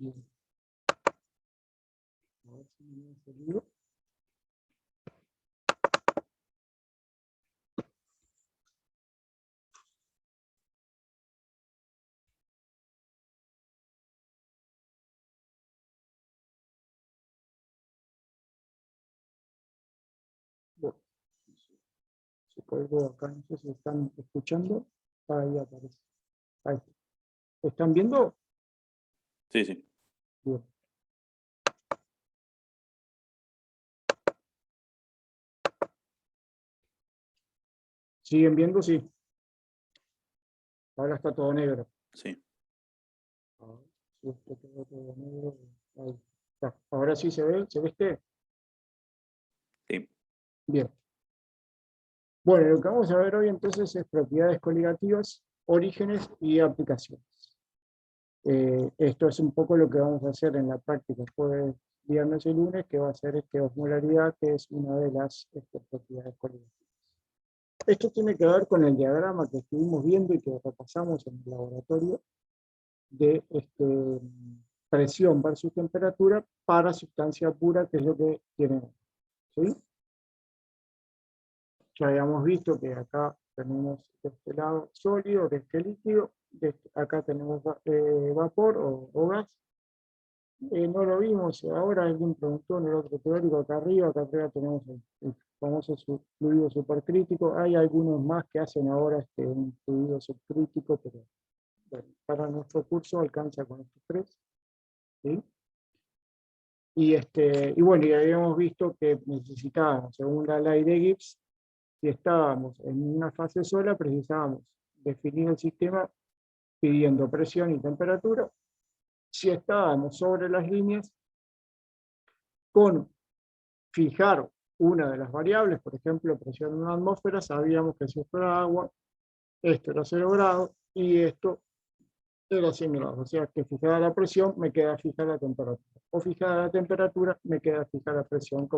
Bien. A ver si me ha salido. Bueno, se colgó acá, no sé si están escuchando. Ahí aparece. Ahí está. ¿Están viendo? Sí, sí. Bien. ¿Siguen viendo? Sí. Ahora está todo negro. Sí. Sí, está todo negro. Ahí está. Ahora sí se ve este. Sí. Bien. Bueno, lo que vamos a ver hoy entonces es propiedades coligativas, orígenes y aplicaciones. Esto es un poco lo que vamos a hacer en la práctica jueves, viernes y lunes, que va a ser osmolaridad, que es una de las propiedades coligativas. Esto tiene que ver con el diagrama que estuvimos viendo y que repasamos en el laboratorio de presión versus temperatura para sustancia pura, que es lo que tienen. ¿Sí? Ya habíamos visto que acá tenemos de este lado sólido, de este líquido, acá tenemos vapor o gas. No lo vimos, ahora alguien preguntó en el otro teórico, acá arriba tenemos el famoso fluido supercrítico. Hay algunos más que hacen ahora un fluido subcrítico, pero bueno, para nuestro curso alcanza con estos tres. ¿Sí? Y bueno, ya habíamos visto que necesitábamos, según la ley de Gibbs, si estábamos en una fase sola, precisábamos definir el sistema pidiendo presión y temperatura. Si estábamos sobre las líneas, con fijar una de las variables, por ejemplo, presión en una atmósfera, sabíamos que si esto era agua, esto era 0 grados y esto era 100 grados. O sea que fijada la presión, me queda fija la temperatura. O fijada la temperatura, me queda fija la presión.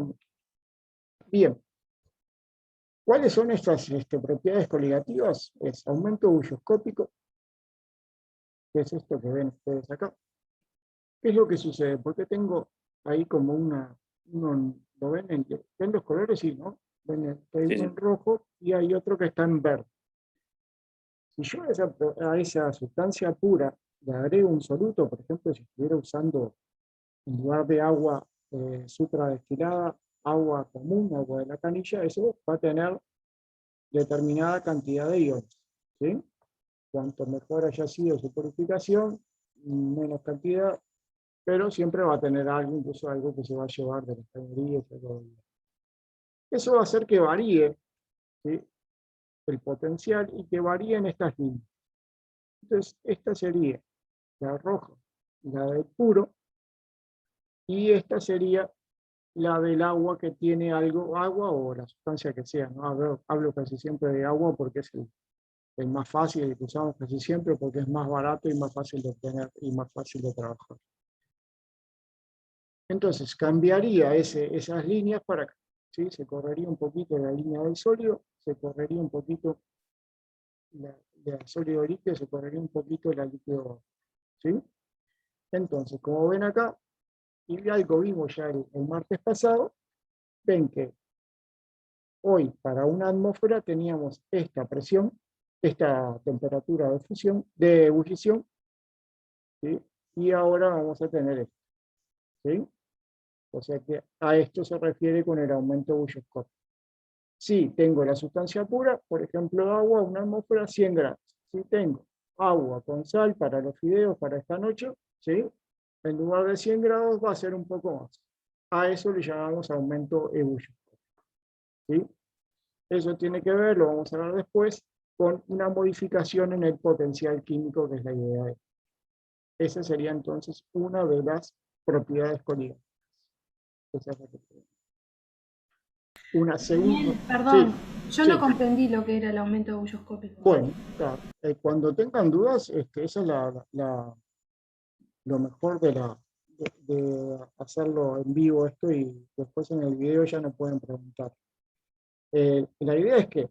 Bien. ¿Cuáles son estas propiedades coligativas? Es aumento bulloscópico, que es esto que ven ustedes acá. ¿Qué es lo que sucede? Porque tengo ahí como ¿lo ven? ¿Ven los colores? Sí, ¿no? Ven, hay Sí, uno sí. en rojo y hay otro que está en verde. Si yo a esa sustancia pura le agrego un soluto, por ejemplo, si estuviera usando en lugar de agua supradestilada, agua común, agua de la canilla, eso va a tener determinada cantidad de iones. ¿Sí? Cuanto mejor haya sido su purificación, menos cantidad, pero siempre va a tener algo, incluso algo que se va a llevar de las cañerías. Eso va a hacer que varíe, ¿sí?, el potencial y que varíen estas líneas. Entonces, esta sería la roja, la del puro, y esta sería la del agua que tiene algo, agua o la sustancia que sea, ¿no? Hablo casi siempre de agua porque es el más fácil, el que usamos casi siempre porque es más barato y más fácil de obtener y más fácil de trabajar. Entonces cambiaría esas líneas para acá, ¿sí? Se correría un poquito la línea del sólido, se correría un poquito la sólido líquido, se correría un poquito la líquido, ¿sí? Entonces, como ven acá, y algo vimos ya el martes pasado, ven que hoy para una atmósfera teníamos esta presión, esta temperatura de fusión, de ebullición, ¿sí? Y ahora vamos a tener esto, ¿sí? O sea que a esto se refiere con el aumento bulloscópico. Si tengo la sustancia pura, por ejemplo agua, una atmósfera 100 grados. Si tengo agua con sal para los fideos para esta noche, ¿sí?, en lugar de 100 grados va a ser un poco más. A eso le llamamos aumento ebullioscópico, ¿sí? Eso tiene que ver, lo vamos a ver después, con una modificación en el potencial químico, que es la idea de esto. Esa sería entonces una de las propiedades coligáticas. Esa es la que tenemos. Una segunda. Perdón, yo Sí. no comprendí lo que era el aumento bulloscópico. Bueno, claro, cuando tengan dudas, esa es lo mejor de hacerlo en vivo esto, y después en el video ya no pueden preguntar. La idea es que,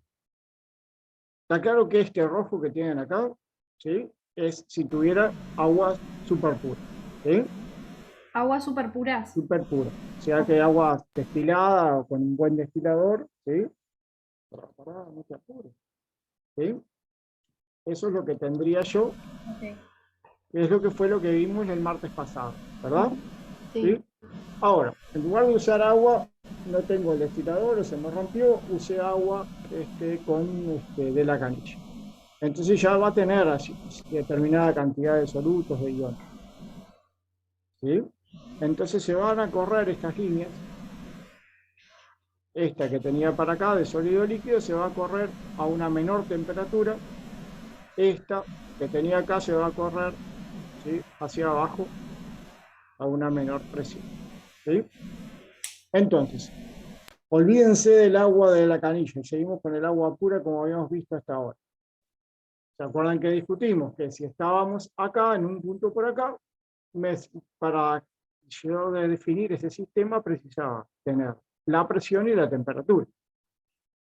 está claro que este rojo que tienen acá, ¿sí?, es si tuviera agua super pura. ¿sí? Aguas súper puras. Súper pura. O sea que agua destilada o con un buen destilador, ¿sí? Pará, no te apures, ¿sí? Eso es lo que tendría yo, Ok. que es lo que fue lo que vimos el martes pasado, ¿verdad? Sí. ¿Sí? Ahora, en lugar de usar agua, no tengo el destilador o se me rompió, usé agua de la canilla. Entonces ya va a tener así, determinada cantidad de solutos, de iones, ¿sí? Entonces se van a correr estas líneas. Esta que tenía para acá de sólido líquido se va a correr a una menor temperatura. Esta que tenía acá se va a correr, ¿sí?, hacia abajo a una menor presión, ¿sí? Entonces, olvídense del agua de la canilla y seguimos con el agua pura como habíamos visto hasta ahora. ¿Se acuerdan que discutimos? Que si estábamos acá, en un punto por acá, para yo definir ese sistema precisaba tener la presión y la temperatura,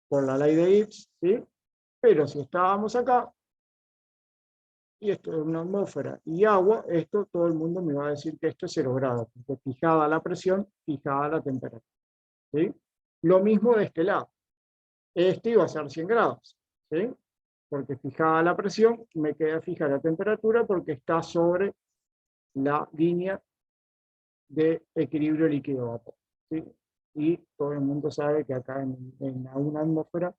por la ley de Gibbs, ¿sí? Pero si estábamos acá, y esto es una atmósfera y agua, esto todo el mundo me va a decir que esto es 0 grados, porque fijada la presión, fijada la temperatura, ¿sí? Lo mismo de este lado. Este iba a ser 100 grados, ¿sí? Porque fijada la presión, me queda fija la temperatura porque está sobre la línea de equilibrio líquido-vapor, ¿sí? Y todo el mundo sabe que acá en una atmósfera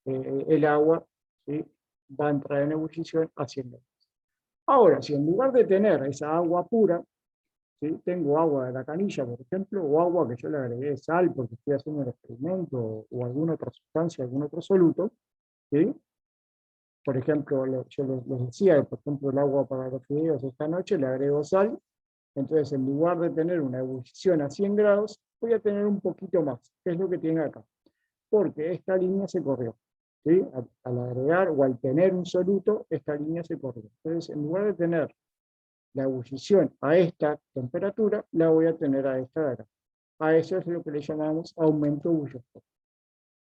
el agua, ¿sí?, va a entrar en ebullición a 100 grados. Ahora, si en lugar de tener esa agua pura, ¿sí?, tengo agua de la canilla, por ejemplo, o agua que yo le agregué sal porque estoy haciendo el experimento, o alguna otra sustancia, algún otro soluto, ¿sí? Por ejemplo, yo les decía, por ejemplo, el agua para los fideos esta noche le agrego sal, entonces en lugar de tener una ebullición a 100 grados, voy a tener un poquito más, que es lo que tiene acá, porque esta línea se corrió, ¿sí? Al agregar o al tener un soluto, esta línea se corrió. Entonces, en lugar de tener la ebullición a esta temperatura, la voy a tener a esta de acá. A eso es lo que le llamamos aumento bulloscópico.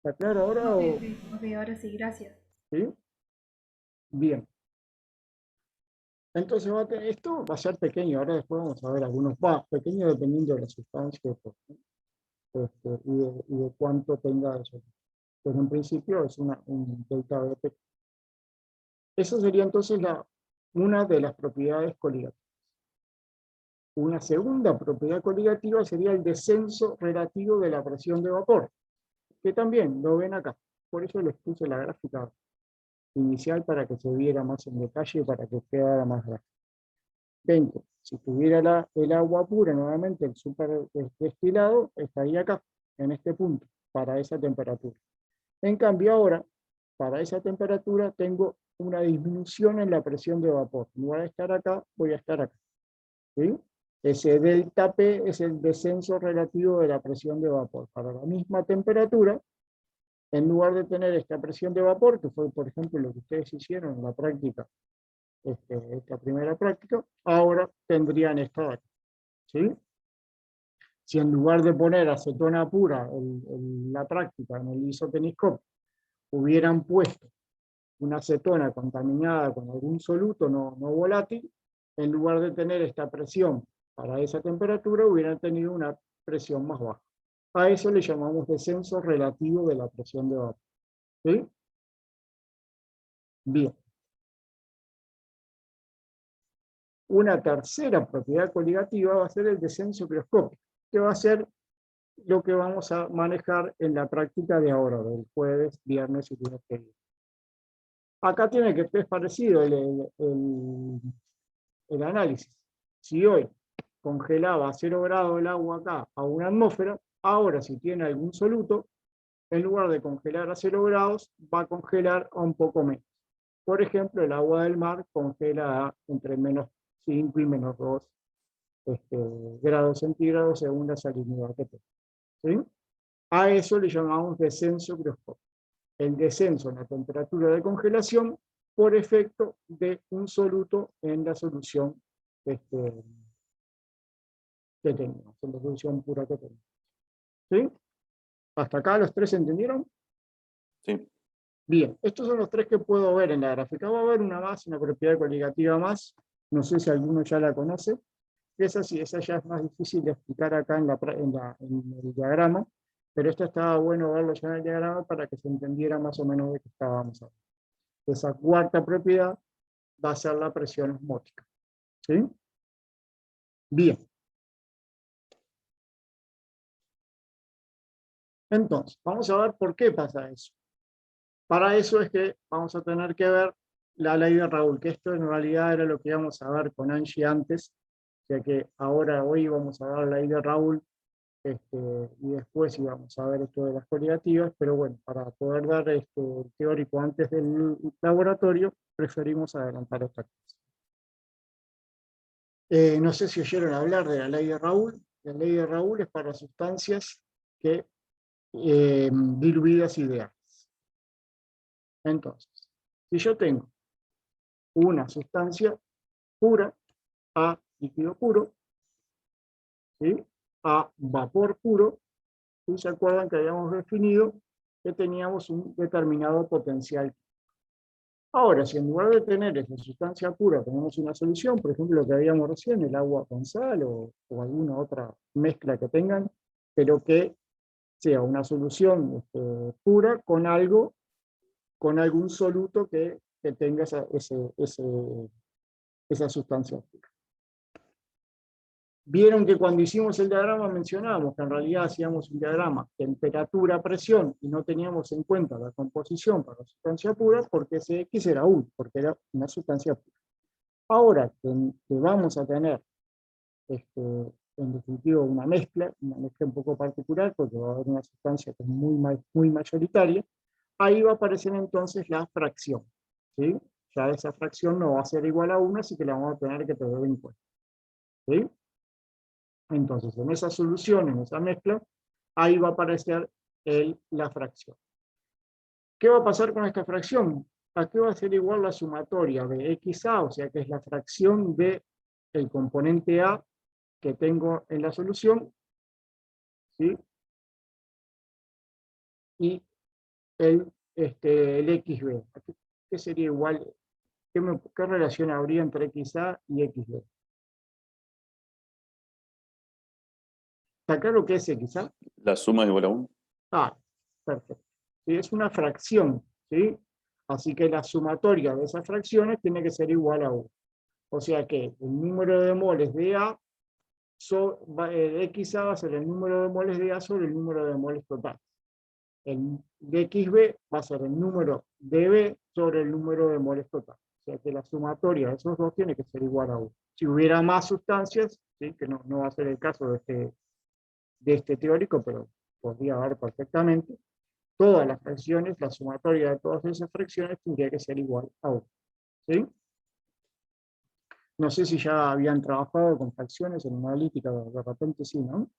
¿Está claro ahora? Ok, ok, ok, ahora sí, gracias. ¿Sí? Bien. Entonces esto va a ser pequeño, ahora después vamos a ver algunos, pequeño dependiendo de la sustancia, y de cuánto tenga eso. Pero en principio es un delta BP. Esa sería entonces una de las propiedades coligativas. Una segunda propiedad coligativa sería el descenso relativo de la presión de vapor, que también lo ven acá. Por eso les puse la gráfica inicial para que se viera más en detalle, para que quedara más gráfico. 20. Si tuviera el agua pura, nuevamente el super destilado, estaría acá, en este punto, para esa temperatura. En cambio ahora, para esa temperatura, tengo una disminución en la presión de vapor. En lugar de estar acá, voy a estar acá, ¿sí? Ese delta P es el descenso relativo de la presión de vapor. Para la misma temperatura, en lugar de tener esta presión de vapor, que fue, por ejemplo, lo que ustedes hicieron en la práctica, esta primera práctica, ahora tendrían esta de aquí, ¿sí? Si en lugar de poner acetona pura en la práctica, en el isoteniscope, hubieran puesto una acetona contaminada con algún soluto no volátil, en lugar de tener esta presión para esa temperatura, hubieran tenido una presión más baja. A eso le llamamos descenso relativo de la presión de vapor, ¿sí? Bien. Una tercera propiedad coligativa va a ser el descenso crioscópico, que va a ser lo que vamos a manejar en la práctica de ahora, del jueves, viernes y lunes que viene. Acá tiene que ser parecido el análisis. Si hoy congelaba a 0 grados el agua acá a una atmósfera, ahora si tiene algún soluto, en lugar de congelar a 0 grados, va a congelar a un poco menos. Por ejemplo, el agua del mar congela a entre -5 y -2 grados centígrados según la salinidad que tenga, ¿sí? A eso le llamamos descenso crioscópico. El descenso en la temperatura de congelación por efecto de un soluto en la solución que tenemos, en la solución pura que tenemos. ¿Sí? ¿Hasta acá los tres entendieron? Sí. Bien, estos son los tres que puedo ver en la gráfica. Va a haber una más, una propiedad coligativa más. No sé si alguno ya la conoce. esa sí, esa ya es más difícil de explicar acá en el diagrama, pero esto estaba bueno verlo ya en el diagrama para que se entendiera más o menos de qué estábamos hablando. Esa cuarta propiedad va a ser la presión osmótica. ¿Sí? Bien. Entonces, vamos a ver por qué pasa eso. Para eso es que vamos a tener que ver la ley de Raoult, que esto en realidad era lo que íbamos a ver con Angie antes, ya que hoy vamos a ver la ley de Raoult, y después íbamos a ver esto de las coligativas, pero bueno, para poder dar el teórico antes del laboratorio, preferimos adelantar esta cosa. No sé si oyeron hablar de la ley de Raoult. La ley de Raoult es para sustancias que diluidas ideales. Entonces, si yo tengo una sustancia pura, A líquido puro, ¿sí? A vapor puro, ¿sí? ¿Se acuerdan que habíamos definido que teníamos un determinado potencial? Ahora, si en lugar de tener esa sustancia pura tenemos una solución, por ejemplo lo que habíamos recién, el agua con sal o alguna otra mezcla que tengan, pero que sea una solución pura con algo, con algún soluto que tenga esa sustancia pura. Vieron que cuando hicimos el diagrama mencionábamos que en realidad hacíamos un diagrama temperatura, presión, y no teníamos en cuenta la composición para la sustancia pura, porque ese X era U, porque era una sustancia pura. Ahora que vamos a tener, en definitiva, una mezcla un poco particular, porque va a haber una sustancia que es muy mayoritaria, ahí va a aparecer entonces la fracción, ¿sí? Ya esa fracción no va a ser igual a 1, así que la vamos a tener que tener en cuenta, ¿sí? Entonces, en esa solución, en esa mezcla, ahí va a aparecer la fracción. ¿Qué va a pasar con esta fracción? ¿A qué va a ser igual la sumatoria de XA? O sea, que es la fracción del componente A que tengo en la solución, ¿sí? Y el XB. ¿Qué sería igual? ¿Qué relación habría entre XA y XB? ¿Está claro qué es XA? La suma es igual a 1. Ah, perfecto. Sí, es una fracción, ¿sí? Así que la sumatoria de esas fracciones tiene que ser igual a 1. O sea que el número de moles de A, XA va a ser el número de moles de A sobre el número de moles total. El de XB va a ser el número de B sobre el número de moles total. O sea que la sumatoria de esos dos tiene que ser igual a 1. Si hubiera más sustancias, ¿sí? Que no va a ser el caso de este teórico, pero podría haber perfectamente, todas las fracciones, la sumatoria de todas esas fracciones tendría que ser igual a 1. ¿Sí? No sé si ya habían trabajado con fracciones en analítica, de repente sí, ¿no?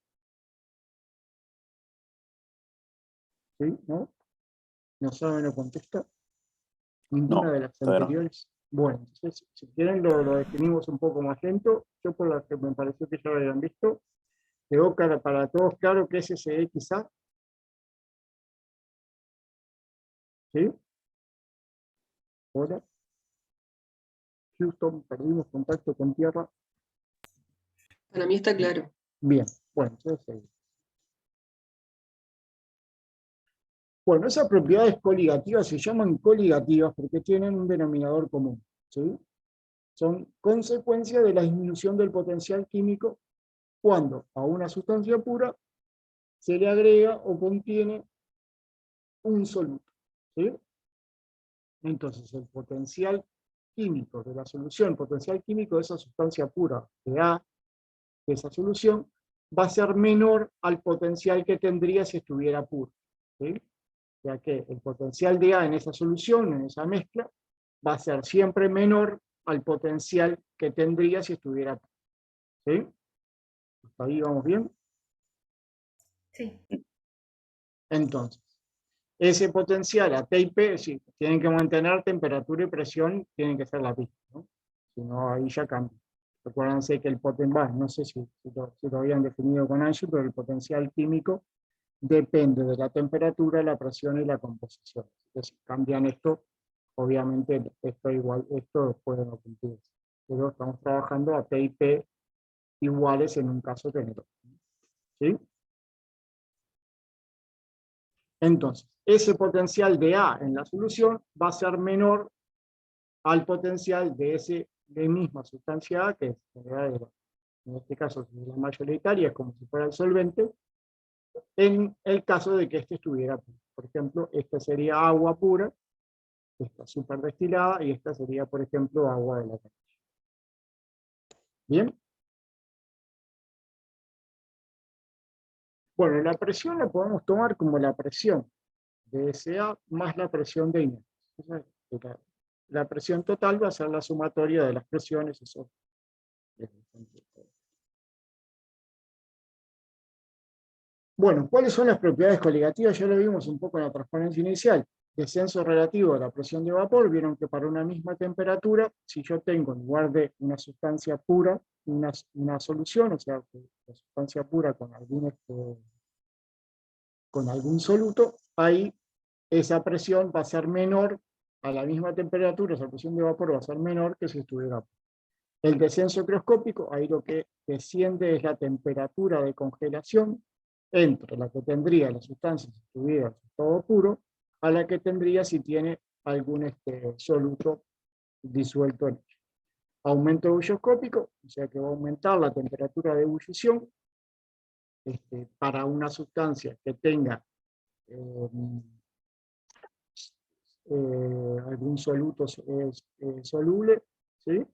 ¿Sí? ¿No? ¿No saben o contesta? Ninguna No, de las todavía no. anteriores. Bueno, entonces, si quieren lo definimos un poco más lento. Yo por lo que me pareció que ya lo habían visto, quedó para todos claro que es ese XA. ¿Sí? Hola. Houston, perdimos contacto con tierra. Para mí está claro. Bien, bueno, entonces seguimos. Bueno, esas propiedades coligativas se llaman coligativas porque tienen un denominador común, ¿sí? Son consecuencia de la disminución del potencial químico cuando a una sustancia pura se le agrega o contiene un soluto, ¿sí? Entonces el potencial químico de la solución, el potencial químico de esa sustancia pura de A, de esa solución, va a ser menor al potencial que tendría si estuviera puro, ¿sí? Ya que el potencial de A en esa solución, en esa mezcla, va a ser siempre menor al potencial que tendría si estuviera puro, ¿sí? ¿Hasta ahí vamos bien? Sí. Entonces, ese potencial a T y P, sí, tienen que mantener temperatura y presión, tienen que ser la misma, ¿no? Si no, ahí ya cambia. Recuérdense que el potencial, no sé si lo habían definido con Angie, pero el potencial químico depende de la temperatura, la presión y la composición. Entonces, si cambian esto, obviamente esto puede no cumplirse. Pero estamos trabajando a T y P iguales en un caso que en el otro. ¿Sí? Entonces, ese potencial de A en la solución va a ser menor al potencial de misma sustancia A, que es, en este caso, la mayoritaria, es como si fuera el solvente, en el caso de que este estuviera puro. Por ejemplo, esta sería agua pura, esta súper destilada, y esta sería, por ejemplo, agua de la canilla. ¿Bien? Bueno, la presión la podemos tomar como la presión de SA más la presión de inercia. La presión total va a ser la sumatoria de las presiones. Eso es bastante. Bueno, ¿cuáles son las propiedades coligativas? Ya lo vimos un poco en la transparencia inicial. Descenso relativo de la presión de vapor. Vieron que para una misma temperatura, si yo tengo en lugar de una sustancia pura, una solución, o sea, la sustancia pura con algún soluto, ahí esa presión va a ser menor a la misma temperatura, esa presión de vapor va a ser menor que si estuviera pura. El descenso microscópico, ahí lo que desciende es la temperatura de congelación entre la que tendría la sustancia si estuviera en estado puro, a la que tendría si tiene algún soluto disuelto en ella. Aumento ebullioscópico, o sea que va a aumentar la temperatura de ebullición para una sustancia que tenga algún soluto soluble, ¿sí?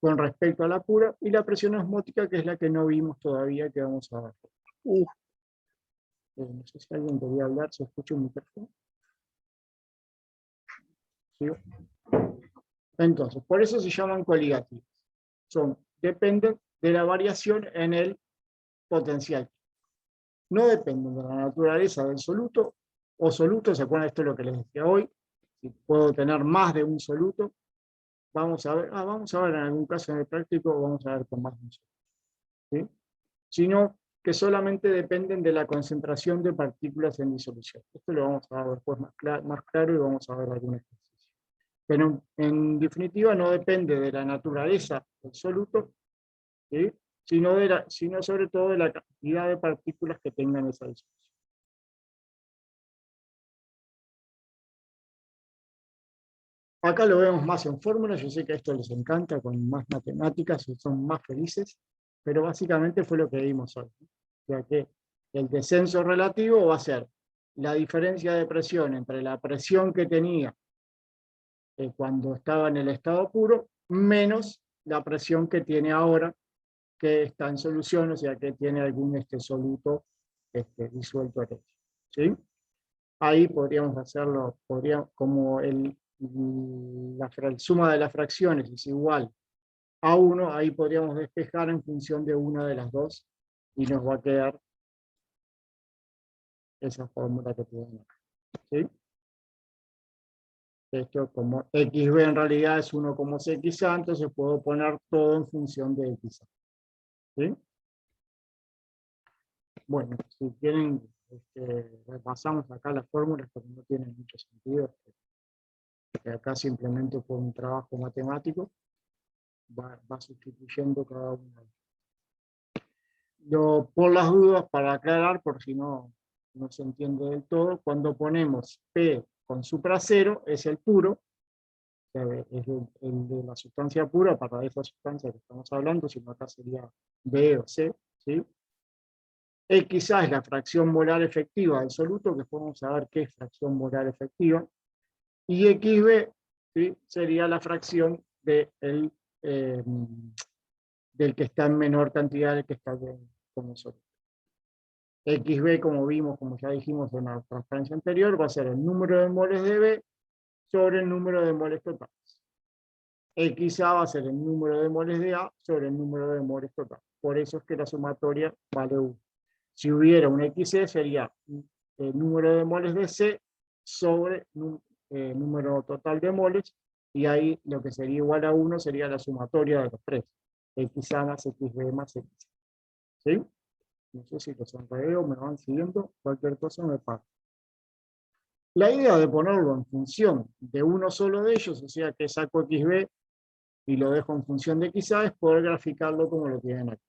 Con respecto a la pura, y la presión osmótica, que es la que no vimos todavía, que vamos a ver. No sé si alguien quería hablar, se escucha un micrófono. ¿Sí? Entonces, por eso se llaman coligativas. Dependen de la variación en el potencial. No dependen de la naturaleza del soluto, o soluto, ¿se acuerdan? Esto es lo que les decía hoy. Si puedo tener más de un soluto, vamos a ver en algún caso en el práctico, vamos a ver con más de un soluto. ¿Sí? Sino que solamente dependen de la concentración de partículas en disolución. Esto lo vamos a ver después más claro y vamos a ver algún ejercicio. Pero en definitiva no depende de la naturaleza del soluto, ¿sí? sino sobre todo de la cantidad de partículas que tengan esa disolución. Acá lo vemos más en fórmulas, yo sé que a esto les encanta, con más matemáticas, son más felices, pero básicamente fue lo que vimos hoy. O sea que el descenso relativo va a ser la diferencia de presión entre la presión que tenía cuando estaba en el estado puro, menos la presión que tiene ahora, que está en solución, o sea que tiene algún soluto disuelto en ella. ¿Sí? Ahí podríamos hacerlo, como la suma de las fracciones es igual a 1, ahí podríamos despejar en función de una de las dos, y nos va a quedar esa fórmula que tienen acá. ¿Sí? Esto como XB en realidad es 1 como CXA, entonces puedo poner todo en función de XA. ¿Sí? Bueno, si quieren, repasamos acá las fórmulas, porque no tienen mucho sentido. Acá simplemente por un trabajo matemático va sustituyendo cada uno. Por las dudas, para aclarar, por si no se entiende del todo, cuando ponemos P con supracero es el puro, es el de la sustancia pura para esa sustancia que estamos hablando, sino acá sería B o C, ¿sí? XA es la fracción molar efectiva del soluto, que podemos saber qué es fracción molar efectiva, y XB, ¿sí? Sería la fracción del que está en menor cantidad, del que está como soluto. XB, como vimos, como ya dijimos en la transparencia anterior, va a ser el número de moles de B sobre el número de moles totales. XA va a ser el número de moles de A sobre el número de moles totales. Por eso es que la sumatoria vale 1. Si hubiera un XC, sería el número de moles de C sobre el número total de moles, y ahí lo que sería igual a 1 sería la sumatoria de los tres. XA más XB más XC. ¿Sí? No sé si los enredeo, me van siguiendo, cualquier cosa me pasa. La idea de ponerlo en función de uno solo de ellos, o sea que saco XB y lo dejo en función de XA, es poder graficarlo como lo tienen aquí.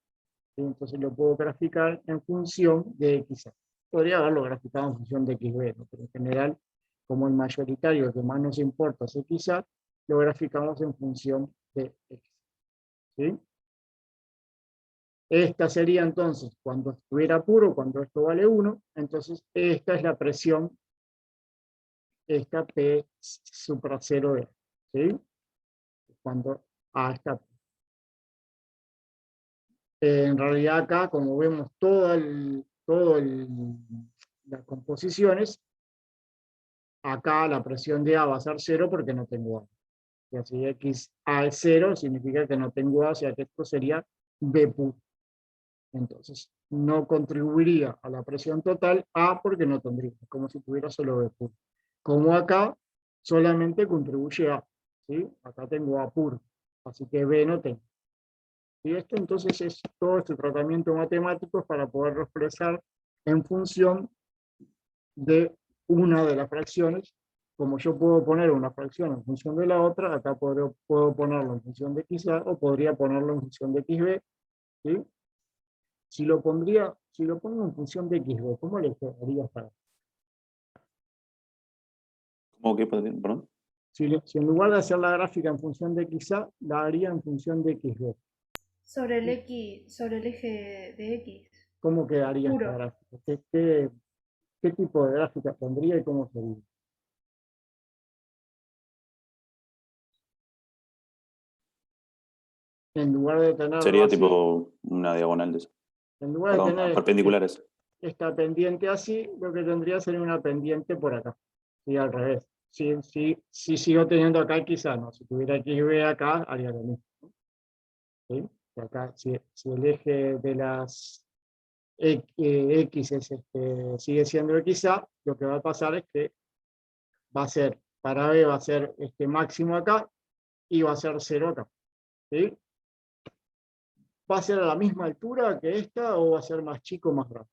¿sí? Entonces lo puedo graficar en función de XA. Podría haberlo graficado en función de XB, ¿no? Pero en general, como el mayoritario, el que más nos importa es XA, lo graficamos en función de X. ¿Sí? Esta sería entonces, cuando estuviera puro, cuando esto vale 1, entonces esta es la presión, esta P supra 0 de A, ¿sí? Cuando A está. En realidad acá, como vemos las composiciones, acá la presión de A va a ser 0 porque no tengo A. Y así XA es 0, significa que no tengo A, o sea que esto sería B puro. Entonces, no contribuiría a la presión total A porque no tendría, como si tuviera solo B puro. Como acá, solamente contribuye A, ¿sí? Acá tengo A puro, así que B no tengo. Y esto entonces es todo este tratamiento matemático para poderlo expresar en función de una de las fracciones. Como yo puedo poner una fracción en función de la otra, acá puedo ponerlo en función de XA o podría ponerlo en función de XB, ¿sí? Si lo pongo en función de XB, ¿cómo le quedaría para? ¿Cómo que, perdón? Si en lugar de hacer la gráfica en función de XA, la haría en función de XB, Sobre el X, sobre el eje de X. ¿cómo quedaría esta Puro. gráfica? ¿Qué tipo de gráfica tendría y cómo sería? En lugar de tenerlo Sería así, tipo una diagonal de eso. en lugar de Perdón, tener perpendiculares. esta pendiente así, lo que tendría sería una pendiente por acá, y al revés. Si sigo teniendo acá, quizá no. Si tuviera XB acá, haría lo mismo, ¿sí? Y acá, si el eje de las X sigue siendo XA, lo que va a pasar es que va a ser, para B va a ser máximo acá, y va a ser 0 acá, ¿sí? ¿Va a ser a la misma altura que esta o va a ser más chico o más grande?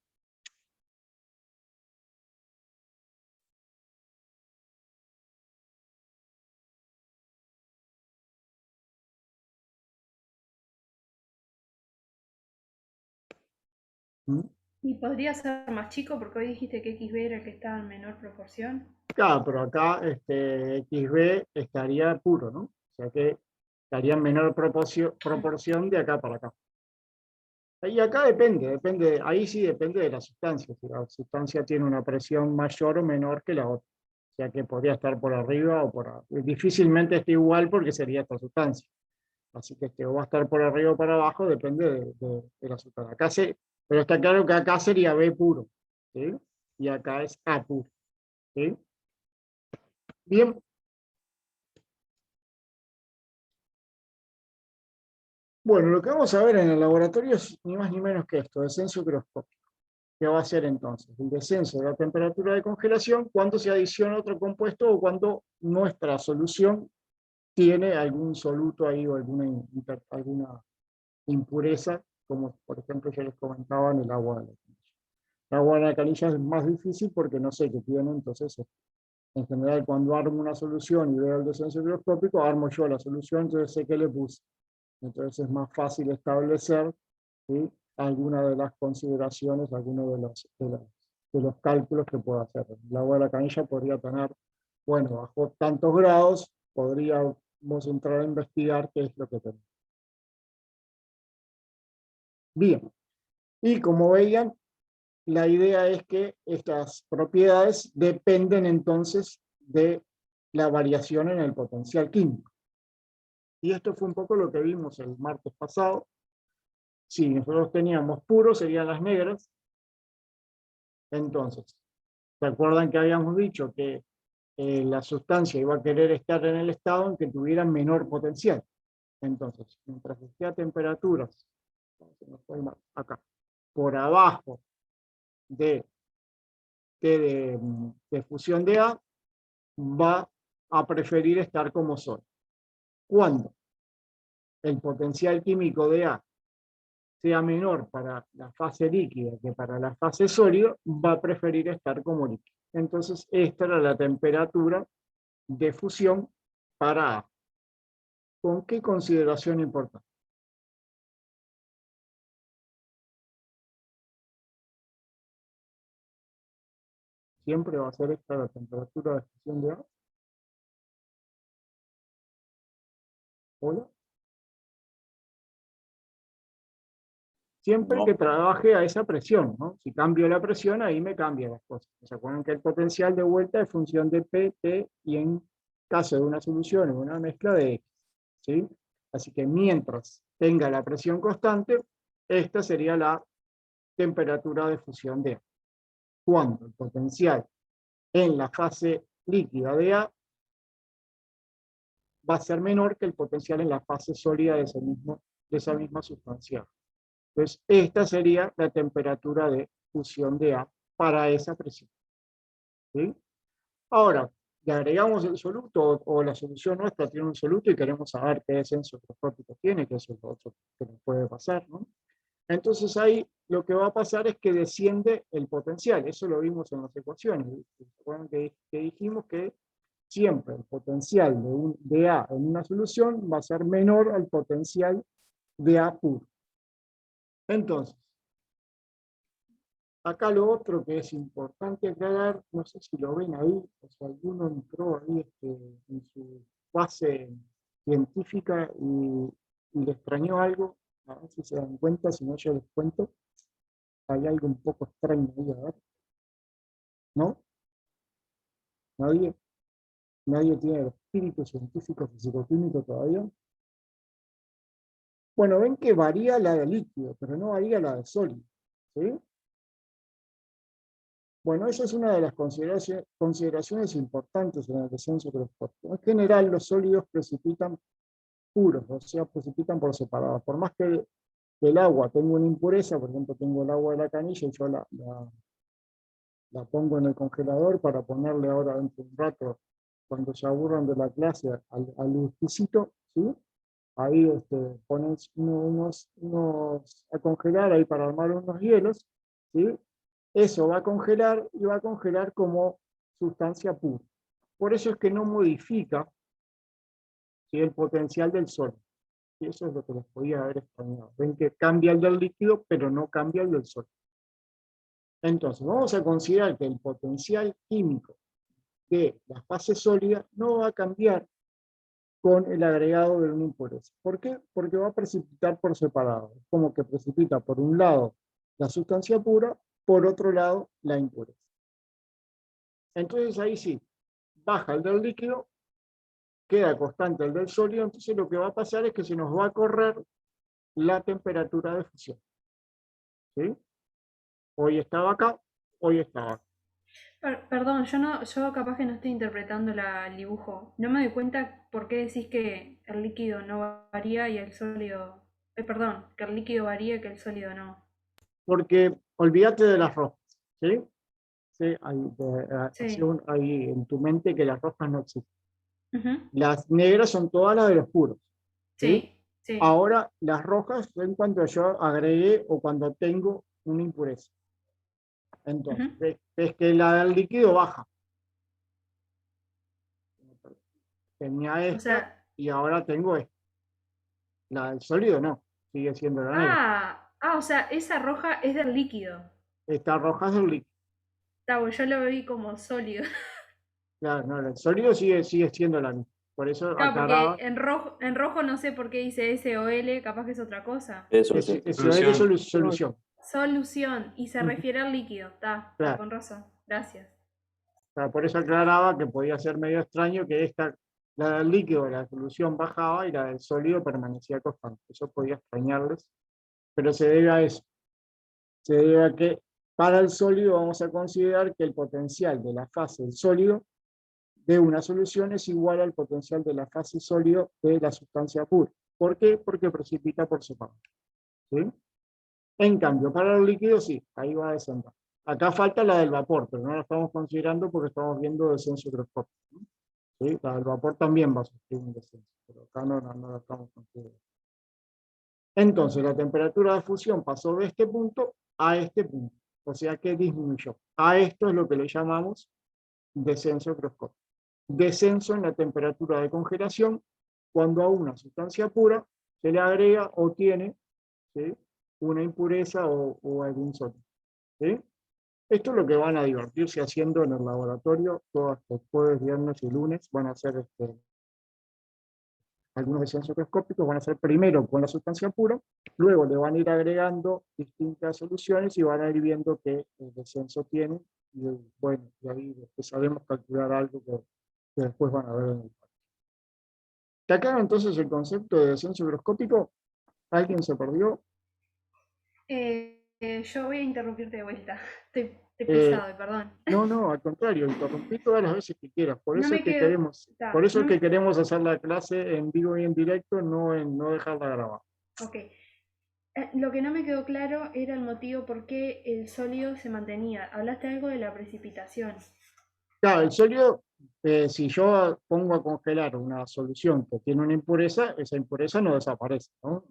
¿Mm? Y podría ser más chico porque hoy dijiste que XB era el que estaba en menor proporción. Claro, pero acá XB estaría puro, ¿no? O sea que estaría en menor proporción de acá para acá. Y acá depende, ahí sí depende de la sustancia. Si la sustancia tiene una presión mayor o menor que la otra. O sea que podría estar por arriba o por abajo. Difícilmente esté igual porque sería esta sustancia. Así que o va a estar por arriba o para abajo, depende de la sustancia. Pero está claro que acá sería B puro, ¿sí? Y acá es A puro, ¿sí? Bien. Bueno, lo que vamos a ver en el laboratorio es ni más ni menos que esto, descenso higroscópico. ¿Qué va a ser entonces? El descenso de la temperatura de congelación cuando se adiciona otro compuesto o cuando nuestra solución tiene algún soluto ahí o alguna impureza, como por ejemplo yo les comentaba en el agua de la canilla. El agua de la canilla es más difícil porque no sé qué tiene, entonces en general cuando armo una solución y veo el descenso higroscópico, armo yo la solución, entonces sé qué le puse. Entonces es más fácil establecer, ¿sí?, alguna de las consideraciones, algunos de los cálculos que puedo hacer. El agua de la canilla podría tener, bueno, bajo tantos grados, podríamos entrar a investigar qué es lo que tenemos. Bien, y como veían, la idea es que estas propiedades dependen entonces de la variación en el potencial químico. Y esto fue un poco lo que vimos el martes pasado. Si nosotros teníamos puro, serían las negras. Entonces, ¿se acuerdan que habíamos dicho que la sustancia iba a querer estar en el estado en que tuviera menor potencial? Entonces, mientras esté a temperaturas, acá, por abajo de T de fusión de A, va a preferir estar como sol. Cuando el potencial químico de A sea menor para la fase líquida que para la fase sólida, va a preferir estar como líquido. Entonces, esta era la temperatura de fusión para A. ¿Con qué consideración importante? Siempre va a ser esta la temperatura de fusión de A. ¿Hola? Siempre No. que trabaje a esa presión, ¿no? Si cambio la presión, ahí me cambian las cosas. ¿Se acuerdan que el potencial de vuelta es función de P, T, y en caso de una solución o una mezcla de X, ¿sí? Así que mientras tenga la presión constante, esta sería la temperatura de fusión de A. Cuando el potencial en la fase líquida de A va a ser menor que el potencial en la fase sólida de esa misma sustancia. Entonces, esta sería la temperatura de fusión de A para esa presión. ¿Sí? Ahora, le agregamos el soluto, o la solución nuestra tiene un soluto y queremos saber qué descenso microscópico tiene, que eso es lo otro que nos puede pasar, ¿no? Entonces ahí lo que va a pasar es que desciende el potencial. Eso lo vimos en las ecuaciones. Recuerden que dijimos que siempre el potencial de A en una solución va a ser menor al potencial de A puro. Entonces, acá lo otro que es importante aclarar, no sé si lo ven ahí, o si alguno entró ahí en su base científica y le extrañó algo, a ver si se dan cuenta, si no yo les cuento. Hay algo un poco extraño ahí, a ver. ¿No? ¿Nadie? ¿Nadie tiene el espíritu científico fisicoquímico todavía? Bueno, ven que varía la de líquido, pero no varía la de sólido. ¿Sí? Bueno, esa es una de las consideraciones importantes en el descenso microscópico. En general, los sólidos precipitan puros, o sea, precipitan por separado. Por más que el agua tenga una impureza, por ejemplo, tengo el agua de la canilla y yo la pongo en el congelador para ponerle ahora dentro de un rato, cuando se aburran de la clase, al exquisito, ¿sí? Ahí pones unos a congelar ahí para armar unos hielos, ¿sí? Eso va a congelar y va a congelar como sustancia pura. Por eso es que no modifica, ¿sí?, el potencial del sol. Y eso es lo que les podía haber extrañado. Ven que cambia el del líquido, pero no cambia el del sol. Entonces, vamos a considerar que el potencial químico de la fase sólida no va a cambiar con el agregado de una impureza. ¿Por qué? Porque va a precipitar por separado. Es como que precipita por un lado la sustancia pura, por otro lado la impureza. Entonces ahí sí, baja el del líquido, queda constante el del sólido, entonces lo que va a pasar es que se nos va a correr la temperatura de fusión. ¿Sí? Hoy estaba acá, hoy estaba acá. Perdón, yo capaz que no estoy interpretando el dibujo. No me doy cuenta por qué decís que el líquido no varía y el sólido. Perdón, que el líquido varía y que el sólido no. Porque olvídate de las rojas, ¿sí? ¿Sí? Sí. Hay en tu mente que las rojas no existen. Ujú. Las negras son todas las de los puros, ¿sí? Sí, sí. Ahora, las rojas son cuando yo agregué o cuando tengo una impureza. Entonces, Ujú. ves que la del líquido baja. Tenía O esta sea, y ahora tengo esta. La del sólido no, sigue siendo la negra. o sea, esa roja es del líquido. Esta roja es del líquido. Yo lo vi como sólido. Claro, no, el sólido sigue siendo la misma. Por eso Claro, porque aclaraba, en rojo no sé por qué dice S o L, capaz que es otra cosa. Eso es, sí. eso es Solución. solución. Solución, y se Ujú. refiere al líquido. Está Claro. con razón. Gracias. O sea, por eso aclaraba que podía ser medio extraño que la del líquido, la solución bajaba y la del sólido permanecía constante. Eso podía extrañarles, pero se debe a eso. Se debe a que para el sólido vamos a considerar que el potencial de la fase del sólido de una solución es igual al potencial de la fase sólido de la sustancia pura. ¿Por qué? Porque precipita por separado. ¿Sí? En cambio, para el líquido sí, ahí va a descender. Acá falta la del vapor, pero no la estamos considerando porque estamos viendo descenso microscópico, ¿no? ¿Sí? La del vapor también va a sufrir un descenso, pero acá no la estamos considerando. Entonces, la temperatura de fusión pasó de este punto a este punto, o sea que disminuyó. A esto es lo que le llamamos descenso microscópico. Descenso en la temperatura de congelación cuando a una sustancia pura se le agrega o tiene, ¿sí?, una impureza o algún sólido. ¿Sí? Esto es lo que van a divertirse haciendo en el laboratorio todos los jueves, viernes y lunes. Van a hacer algunos descensos microscópicos, van a hacer primero con la sustancia pura, luego le van a ir agregando distintas soluciones y van a ir viendo qué descenso tienen, y bueno, y ahí después sabemos calcular algo que después van a ver en el parque. ¿Está claro entonces el concepto de descenso microscópico? ¿Alguien se perdió? Yo voy a interrumpirte de vuelta. Estoy Eh, pesado, perdón. no, al contrario, interrumpí todas las veces que quieras. Por No eso me es que quedo. por eso No es que me, queremos hacer la clase en vivo y en directo, no dejarla grabada. ok. Lo que no me quedó claro era el motivo por qué el sólido se mantenía. Hablaste algo de la precipitación. Claro, el sólido, si yo pongo a congelar una solución que tiene una impureza, esa impureza no desaparece, ¿no?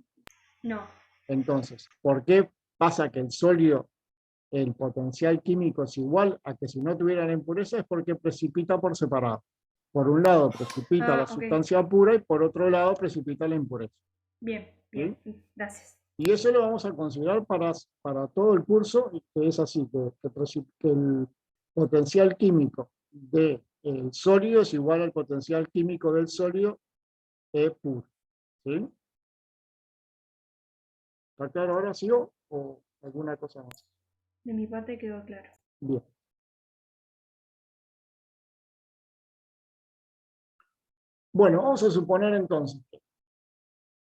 No. Entonces, ¿por qué pasa que el sólido, el potencial químico es igual a que si no tuviera la impureza? Es porque precipita por separado. Por un lado precipita la Ah, ok. sustancia pura y por otro lado precipita la impureza. Bien, ¿Sí? bien. Gracias. Y eso lo vamos a considerar para todo el curso, que es así, que el potencial químico del sólido es igual al potencial químico del sólido puro. ¿Sí? ¿Está claro ahora sí o alguna cosa más? De mi parte quedó claro. Bien. Bueno, vamos a suponer entonces que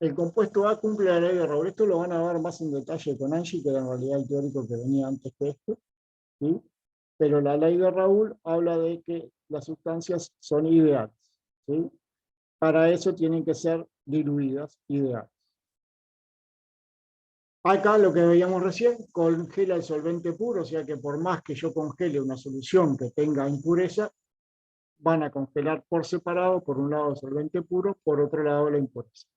el compuesto A cumple la ley de Raoult. Esto lo van a ver más en detalle con Angie, que era en realidad el teórico que venía antes que este. ¿Sí? Pero la ley de Raoult habla de que las sustancias son ideales. ¿Sí? Para eso tienen que ser diluidas ideales. Acá lo que veíamos recién, congela el solvente puro, o sea que por más que yo congele una solución que tenga impureza, van a congelar por separado, por un lado el solvente puro, por otro lado la impureza.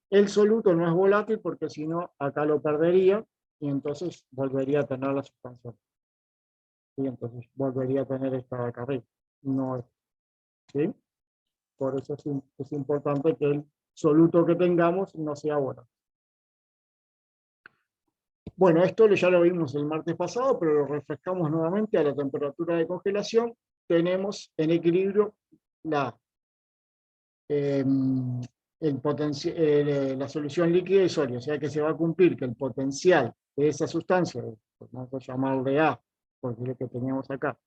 El soluto no es volátil porque si no, acá lo perdería y entonces volvería a tener la sustancia. Y entonces volvería a tener esta de acá arriba. No es, ¿sí? Por eso es importante que el soluto que tengamos no sea volátil. Bueno, esto ya lo vimos el martes pasado, pero lo refrescamos nuevamente a la temperatura de congelación. Tenemos en equilibrio la, eh, la solución líquida y sólida, o sea que se va a cumplir que el potencial de esa sustancia, vamos a llamarle A, porque es lo que teníamos acá,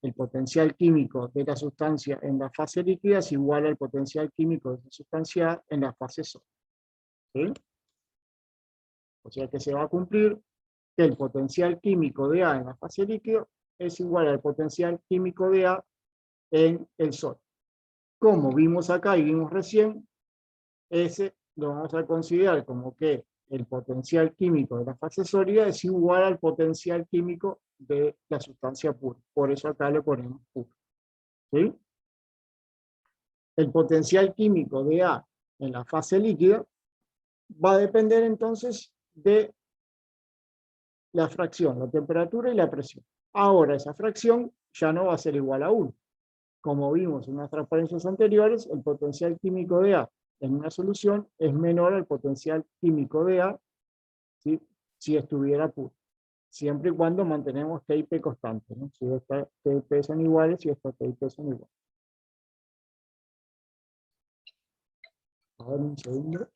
el potencial químico de la sustancia en la fase líquida es igual al potencial químico de esa sustancia A en la fase sólida. ¿Sí? O sea que se va a cumplir que el potencial químico de A en la fase líquida es igual al potencial químico de A en el Sol. Como vimos acá y vimos recién, ese lo vamos a considerar como que el potencial químico de la fase sólida es igual al potencial químico de la sustancia pura. Por eso acá le ponemos puro. ¿Sí? El potencial químico de A en la fase líquida va a depender entonces de la fracción, la temperatura y la presión. Ahora esa fracción ya no va a ser igual a 1. Como vimos en las transparencias anteriores, el potencial químico de A en una solución es menor al potencial químico de A, ¿sí?, si estuviera puro. Siempre y cuando mantenemos T y P constantes, ¿no? Si estas T y P son iguales, si estas T y P son iguales. A ver un segundo.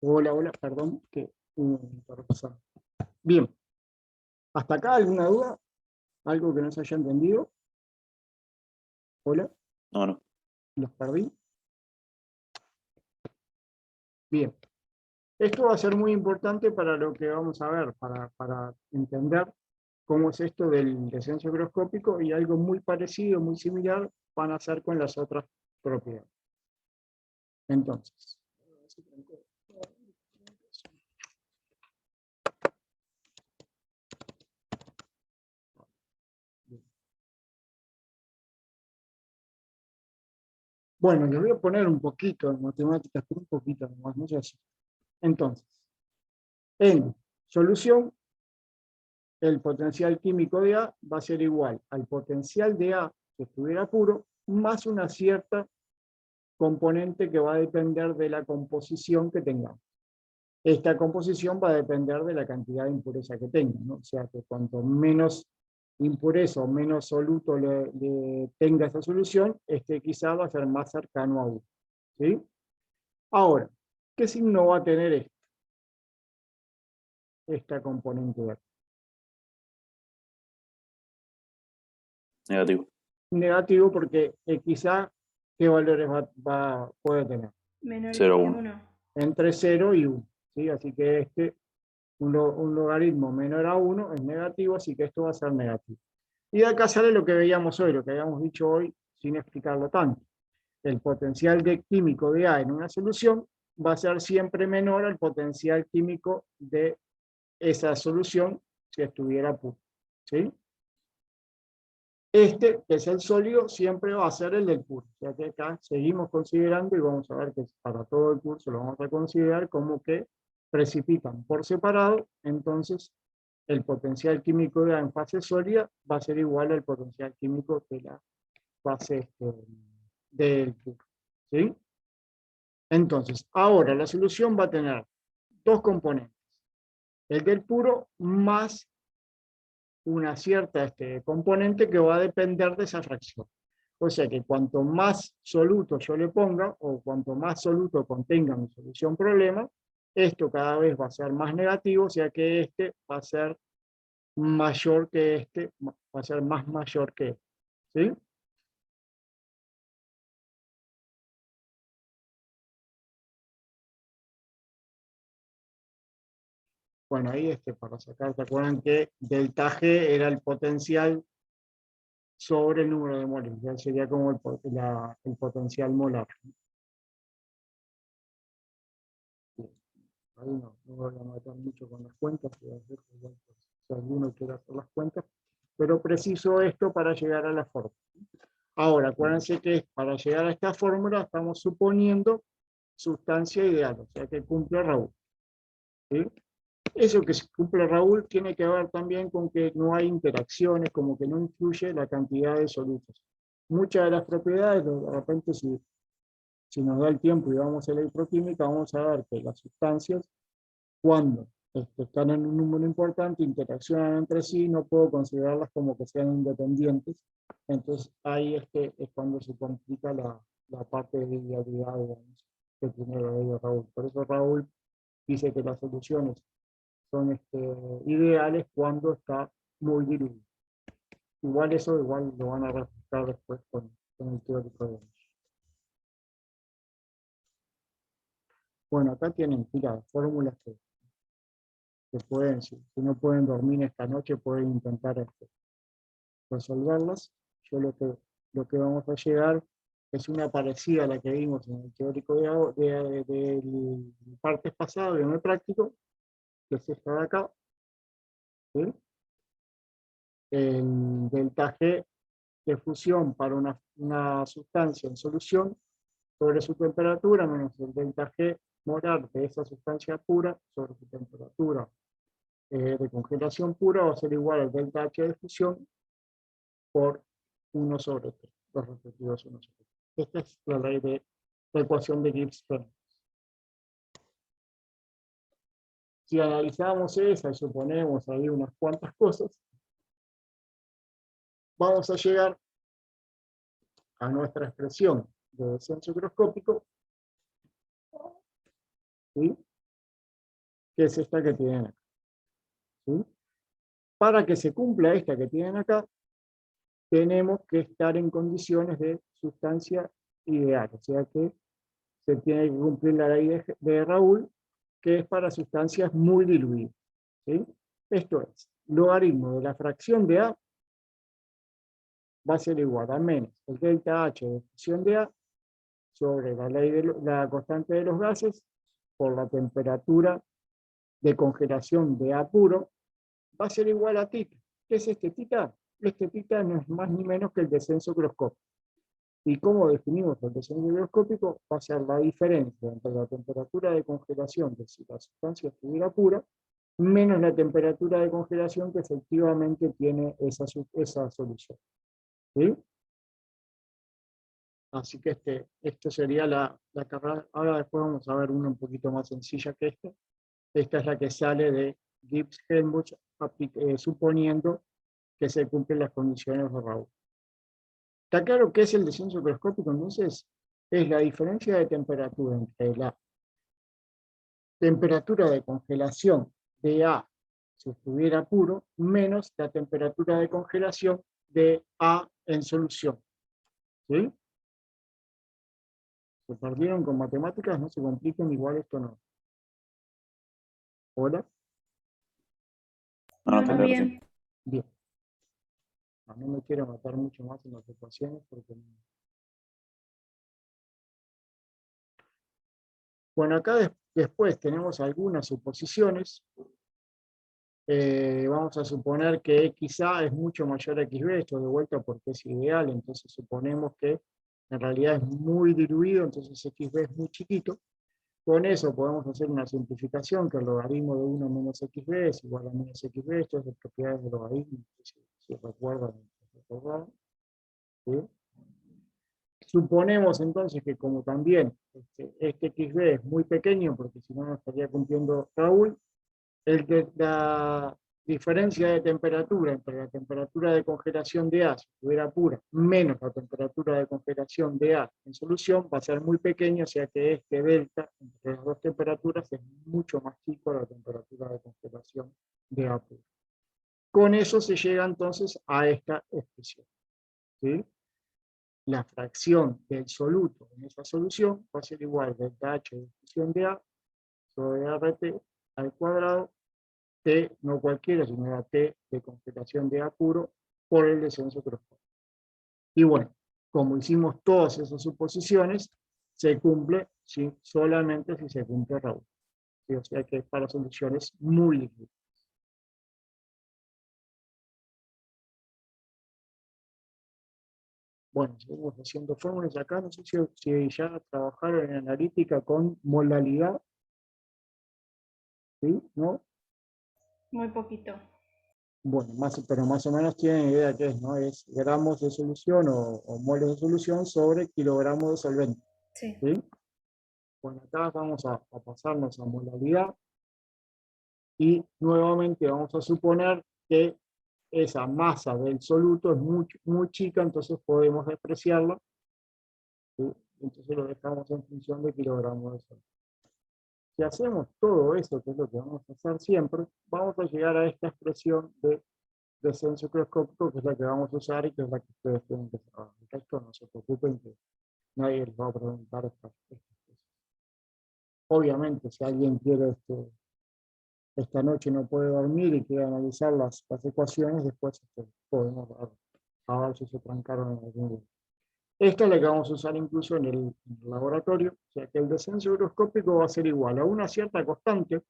Hola, hola, perdón, que interrupción. Bien, ¿hasta acá alguna duda? ¿Algo que no se haya entendido? Hola, No. ¿los perdí? Bien. Esto va a ser muy importante para lo que vamos a ver, para entender cómo es esto del descenso higroscópico, y algo muy parecido, muy similar, van a hacer con las otras propiedades. Entonces, bueno, les voy a poner un poquito de matemáticas, pero un poquito nomás, no sé así. Entonces, en solución, el potencial químico de A va a ser igual al potencial de A, si estuviera puro, más una cierta componente que va a depender de la composición que tengamos. Esta composición va a depender de la cantidad de impureza que tenga, ¿no? O sea que cuanto menos impureza o menos soluto le tenga esa solución, quizá va a ser más cercano a 1. ¿Sí? Ahora, ¿qué signo va a tener esta componente de aquí? Negativo. Negativo, porque quizá, ¿qué valores puede tener? Menor 0, que 1. 1. Entre 0 y 1. ¿Sí? Así que un logaritmo menor a 1 es negativo, así que esto va a ser negativo. Y de acá sale lo que veíamos hoy, lo que habíamos dicho hoy sin explicarlo tanto. El potencial químico de A en una solución va a ser siempre menor al potencial químico de esa solución si estuviera puro. ¿Sí? Que es el sólido, siempre va a ser el del puro. O sea que acá seguimos considerando, y vamos a ver que para todo el curso lo vamos a considerar como que precipitan por separado. Entonces el potencial químico de A en fase sólida va a ser igual al potencial químico de la fase del puro. ¿Sí? Entonces, ahora la solución va a tener dos componentes. El del puro más una cierta componente que va a depender de esa fracción. O sea que cuanto más soluto yo le ponga, o cuanto más soluto contenga mi solución problema, esto cada vez va a ser más negativo, o sea que va a ser mayor que va a ser más mayor que este. ¿Sí? Bueno, ahí para sacar, ¿se acuerdan que delta G era el potencial sobre el número de moles? Ya sería como el potencial molar. Ahí no voy a meter mucho con las cuentas, si alguno quiere hacer las cuentas, pero preciso esto para llegar a la fórmula. Ahora, acuérdense que para llegar a esta fórmula estamos suponiendo sustancia ideal, o sea que cumple Raúl. ¿Sí? Eso que cumple Raúl tiene que ver también con que no hay interacciones, como que no influye la cantidad de solutos. Muchas de las propiedades, de repente si nos da el tiempo y vamos a la electroquímica, vamos a ver que las sustancias, cuando están en un número importante, interaccionan entre sí, no puedo considerarlas como que sean independientes. Entonces ahí es cuando se complica la parte de idealidad, digamos, que tiene la ley de Raúl. Por eso Raúl dice que las soluciones son ideales cuando está muy diluido. Igual lo van a reflejar después con el teórico de Bosch. Bueno, acá tienen tiradas fórmulas que pueden, si no pueden dormir esta noche, pueden intentar resolverlas. Yo lo que vamos a llegar es una parecida a la que vimos en el teórico del partes pasado y en el práctico, que es esta de acá. ¿Sí? El delta G de fusión para una sustancia en solución sobre su temperatura menos el delta G molar de esa sustancia pura sobre su temperatura de congelación pura va a ser igual al delta H de fusión por 1 sobre 3, los respectivos 1 sobre 3. Esta es la ley de la ecuación de Gibbs-Stone. Si analizamos esa y suponemos ahí unas cuantas cosas, vamos a llegar a nuestra expresión de descenso higroscópico, ¿sí? Que es esta que tienen acá. ¿Sí? Para que se cumpla esta que tienen acá, tenemos que estar en condiciones de sustancia ideal, o sea que se tiene que cumplir la ley de Raúl, que es para sustancias muy diluidas, ¿sí? Esto es, logaritmo de la fracción de A va a ser igual a menos el delta H de fusión de A sobre la ley de la constante de los gases por la temperatura de congelación de A puro, va a ser igual a tita. ¿Qué es este tita? Este tita no es más ni menos que el descenso higroscópico. ¿Y cómo definimos el descenso higroscópico? Va a ser la diferencia entre la temperatura de congelación de si la sustancia estuviera pura, menos la temperatura de congelación que efectivamente tiene esa solución. ¿Sí? Así que esto sería la carrera. Ahora después vamos a ver una un poquito más sencilla que esta. Esta es la que sale de Gibbs-Helmholtz, suponiendo que se cumplen las condiciones de Raoult. ¿Está claro qué es el descenso higroscópico? Entonces, es la diferencia de temperatura entre la temperatura de congelación de A, si estuviera puro, menos la temperatura de congelación de A en solución. ¿Sí? Se perdieron con matemáticas, no se compliquen, igual esto no. ¿Hola? No, No, está no, claro, sí. bien. Bien. No me quiero matar mucho más en las ecuaciones porque no. Bueno, acá después tenemos algunas suposiciones. Vamos a suponer que XA es mucho mayor a XB, esto de vuelta porque es ideal, entonces suponemos que en realidad es muy diluido, entonces XB es muy chiquito. Con eso podemos hacer una simplificación, que el logaritmo de 1 menos XB es igual a menos XB, esto es de propiedades de logaritmo, si recuerdan. ¿Sí? Suponemos entonces que como también este XB es muy pequeño, porque si no, no estaría cumpliendo Raoult, la diferencia de temperatura entre la temperatura de congelación de A, si estuviera pura, menos la temperatura de congelación de A en solución, va a ser muy pequeño, o sea que este delta entre las dos temperaturas es mucho más chico a la temperatura de congelación de A pura. Con eso se llega entonces a esta expresión, ¿sí? La fracción del soluto en esa solución va a ser igual a delta H de fusión de A sobre RT al cuadrado, T no cualquiera, sino la T de congelación de A puro por el descenso higroscópico. Y bueno, como hicimos todas esas suposiciones, se cumple solamente si se cumple Raoult. ¿Sí? O sea que es para soluciones muy difíciles. Bueno, seguimos haciendo fórmulas acá. No sé si ya trabajaron en analítica con modalidad. ¿Sí? ¿No? Muy poquito. Bueno, pero más o menos tienen idea qué es, ¿no? Es gramos de solución o moles de solución sobre kilogramos de solvente. Sí. ¿Sí? Bueno, acá vamos a pasarnos a modalidad y nuevamente vamos a suponer que esa masa del soluto es muy chica, entonces podemos despreciarla. ¿Sí? Entonces lo dejamos en función de kilogramos de solvente. Si hacemos todo eso, que es lo que vamos a hacer siempre, vamos a llegar a esta expresión de descenso higroscópico, que es la que vamos a usar y que es la que ustedes tienen que trabajar. Esto no se preocupen, que nadie les va a preguntar estas cosas. Obviamente, si alguien quiere esta noche no puede dormir y quiere analizar las ecuaciones, después podemos a ver si se trancaron en algún lugar. Esta es la que vamos a usar incluso en el laboratorio, o sea que el descenso higroscópico va a ser igual a una cierta constante,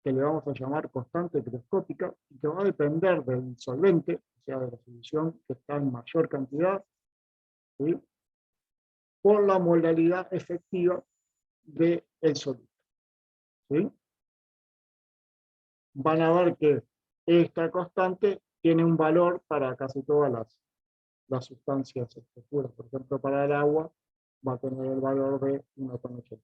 que le vamos a llamar constante higroscópica, y que va a depender del solvente, o sea, de la solución que está en mayor cantidad, ¿sí? Por la molaridad efectiva del soluto. ¿Sí? Van a ver que esta constante tiene un valor para casi todas las sustancias puras. Por ejemplo, para el agua va a tener el valor de 1,80.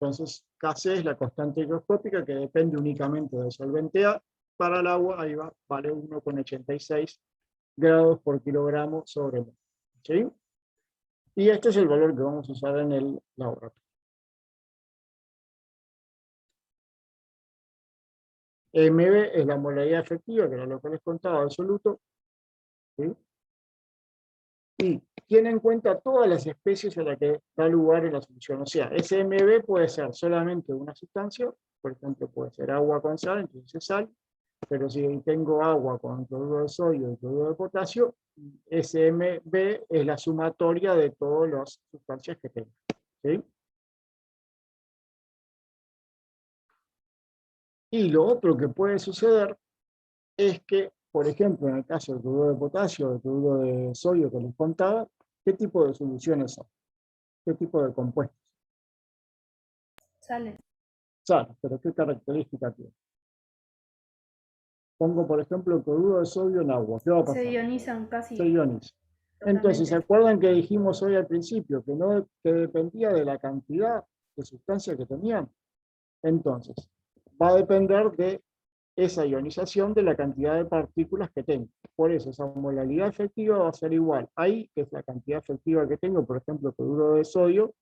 Entonces, Kc es la constante higroscópica que depende únicamente del solvente A. Para el agua, ahí vale 1,86 grados por kilogramo sobre mol. ¿Sí? Y este es el valor que vamos a usar en el laboratorio. MB es la molaridad efectiva, que era lo que les contaba del soluto. ¿Sí? y tiene en cuenta todas las especies a las que da lugar en la solución. O sea, SMB puede ser solamente una sustancia, por ejemplo, puede ser agua con sal, entonces es sal, pero si tengo agua con cloruro de sodio y cloruro de potasio, SMB es la sumatoria de todas las sustancias que tengo. ¿Sí? Y lo otro que puede suceder es que, por ejemplo, en el caso del cloruro de potasio, del cloruro de sodio que les contaba, ¿qué tipo de soluciones son? ¿Qué tipo de compuestos? Sale. Sal, pero ¿qué característica tiene? Pongo, por ejemplo, el cloruro de sodio en agua. ¿Qué va a pasar? Se ionizan casi Se ioniza. Entonces, ¿se totalmente. acuerdan que dijimos hoy al principio que, no, que dependía de la cantidad de sustancia que tenían? Entonces, va a depender de esa ionización de la cantidad de partículas que tengo. Por eso, esa molaridad efectiva va a ser igual. Ahí, que es la cantidad efectiva que tengo, por ejemplo, el cloruro de sodio,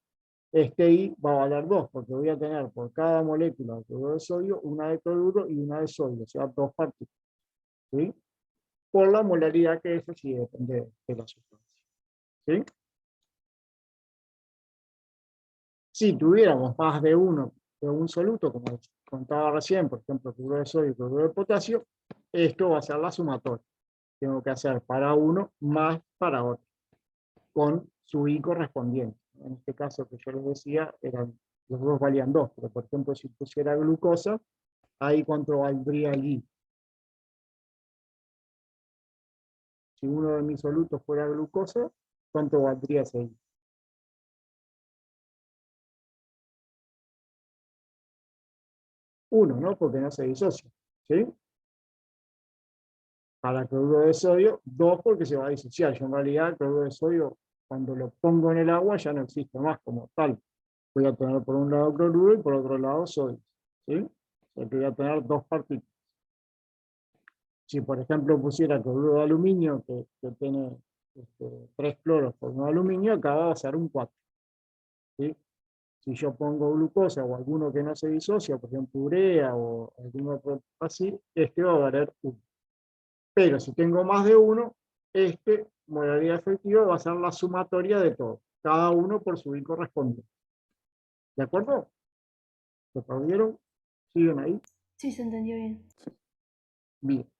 este I va a valer 2, porque voy a tener por cada molécula de cloruro de sodio una de cloruro y una de sodio, o sea, 2 partículas. ¿Sí? Por la molaridad que eso sí depende de la sustancia. ¿Sí? Si tuviéramos más de uno de un soluto, como les contaba recién, por ejemplo, cloruro de sodio y cloruro de potasio, esto va a ser la sumatoria. Tengo que hacer para uno más para otro, con su I correspondiente. En este caso que yo les decía, los dos valían 2, pero por ejemplo, si pusiera glucosa, ahí cuánto valdría el I. Si uno de mis solutos fuera glucosa, ¿cuánto valdría ese I? 1, ¿no? Porque no se disocia. ¿Sí? Para cloruro de sodio, 2 porque se va a disociar. Yo en realidad el cloruro de sodio, cuando lo pongo en el agua, ya no existe más como tal. Voy a tener por un lado cloruro y por otro lado sodio. ¿Sí? O sea que voy a tener 2 partículas. Si por ejemplo pusiera cloruro de aluminio, que tiene 3 cloros por 1 aluminio, acá va a ser un 4. ¿Sí? Si yo pongo glucosa o alguno que no se disocia, por ejemplo urea o alguno otro así, este va a valer 1. Pero si tengo más de uno, modalidad efectiva va a ser la sumatoria de todos, cada uno por su I correspondiente. ¿De acuerdo? ¿Lo perdieron? ¿Siguen ahí? Sí, se entendió bien. Bien.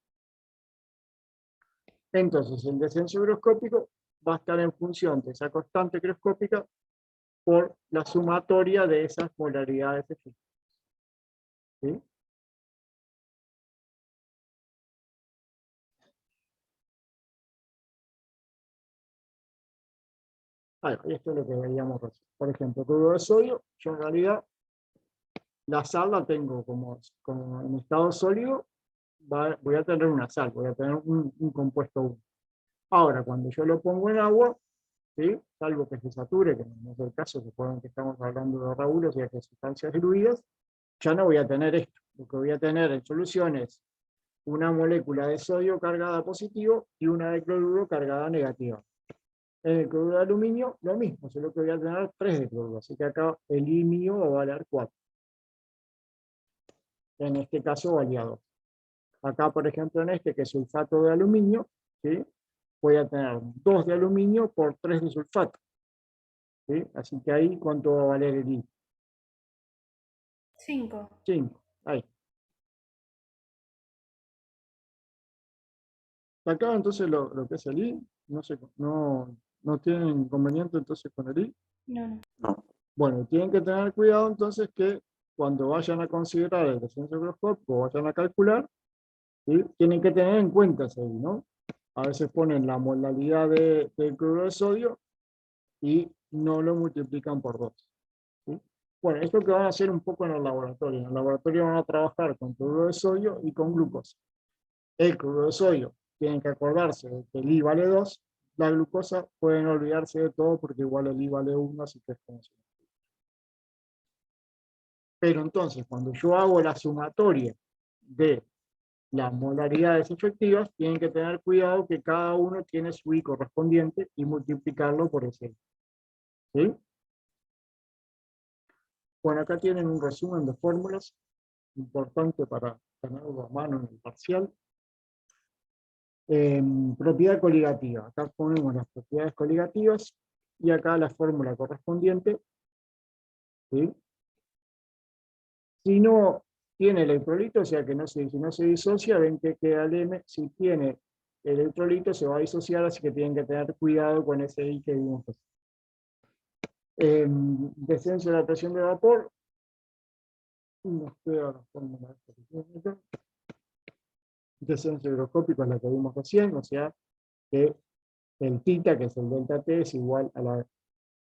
Entonces, el descenso higroscópico va a estar en función de esa constante higroscópica por la sumatoria de esas polaridades efectivas. ¿Sí? Bueno, y esto es lo que veíamos recién. Por ejemplo, cloruro de sodio, yo en realidad la sal la tengo como en estado sólido, voy a tener una sal, voy a tener un compuesto 1. Ahora, cuando yo lo pongo en agua, ¿sí? Salvo que se sature, que no es el caso, recuerden que estamos hablando de Raúl, o sea que sustancias diluidas, ya no voy a tener esto. Lo que voy a tener en solución es una molécula de sodio cargada positivo y una de cloruro cargada negativa. En el cloruro de aluminio, lo mismo, solo que voy a tener 3 de cloruro, así que acá el I mío va a valer 4. En este caso valía 2. Acá, por ejemplo, en este, que es sulfato de aluminio, ¿sí? Voy a tener 2 de aluminio por 3 de sulfato. ¿Sí? Así que ahí, ¿cuánto va a valer el I? 5. 5. Ahí. Acá entonces lo que es el I, no tienen inconveniente entonces con el I. No, no. No. Bueno, tienen que tener cuidado entonces que cuando vayan a considerar el descenso higroscópico o vayan a calcular, ¿sí? Tienen que tener en cuenta ese I, ¿no? A veces ponen la molaridad del cloruro de sodio y no lo multiplican por 2. ¿Sí? Bueno, esto que van a hacer un poco en el laboratorio. En el laboratorio van a trabajar con cloruro de sodio y con glucosa. El cloruro de sodio, tienen que acordarse de que el I vale 2, la glucosa pueden olvidarse de todo porque igual el I vale 1, así que es como si. Pero entonces, cuando yo hago la sumatoria de las molaridades efectivas, tienen que tener cuidado que cada uno tiene su I correspondiente y multiplicarlo por ese I. ¿Sí? Bueno, acá tienen un resumen de fórmulas importante para tenerlo a mano en el parcial. Propiedad coligativa. Acá ponemos las propiedades coligativas y acá la fórmula correspondiente. ¿Sí? Si no tiene electrolito, o sea que si no se disocia, ven que queda el M. Si tiene electrolito, se va a disociar, así que tienen que tener cuidado con ese I que vimos. Descenso de la presión de vapor. Nos queda la fórmula de descenso higroscópico es la que vimos recién, o sea que el θ, que es el delta T, es igual a la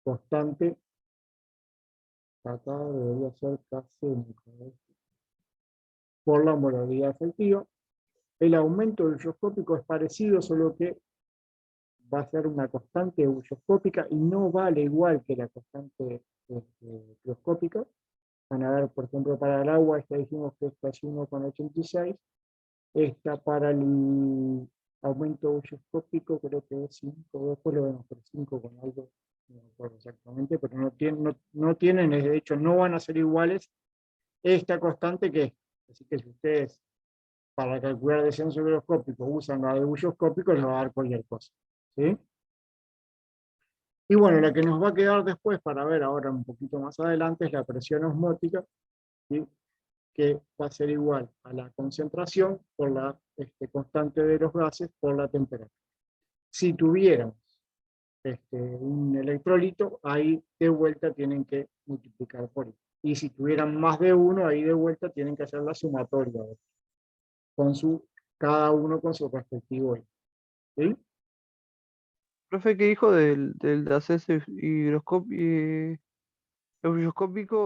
constante. Acá debería ser casi por la molaridad efectiva. El aumento eulogcópico es parecido, solo que va a ser una constante eulogcópica y no vale igual que la constante crioscópica. Van a ver, por ejemplo, para el agua, esta dijimos que esta es 1,86. Esta para el aumento eulogcópico creo que es 5, después lo vemos por 5 con algo, no me acuerdo exactamente, pero no tienen, de hecho no van a ser iguales esta constante que esta. Así que si ustedes para calcular descenso higroscópico usan la de eulogcópico, les va a dar cualquier cosa. ¿Sí? Y bueno, la que nos va a quedar después para ver ahora un poquito más adelante es la presión osmótica, ¿sí? Que va a ser igual a la concentración por la constante de los gases por la temperatura. Si tuviéramos un electrolito, ahí de vuelta tienen que multiplicar por I. Y si tuvieran más de uno, ahí de vuelta tienen que hacer la sumatoria, con cada uno con su respectivo I. ¿Sí? Profe, ¿qué dijo del descenso higroscópico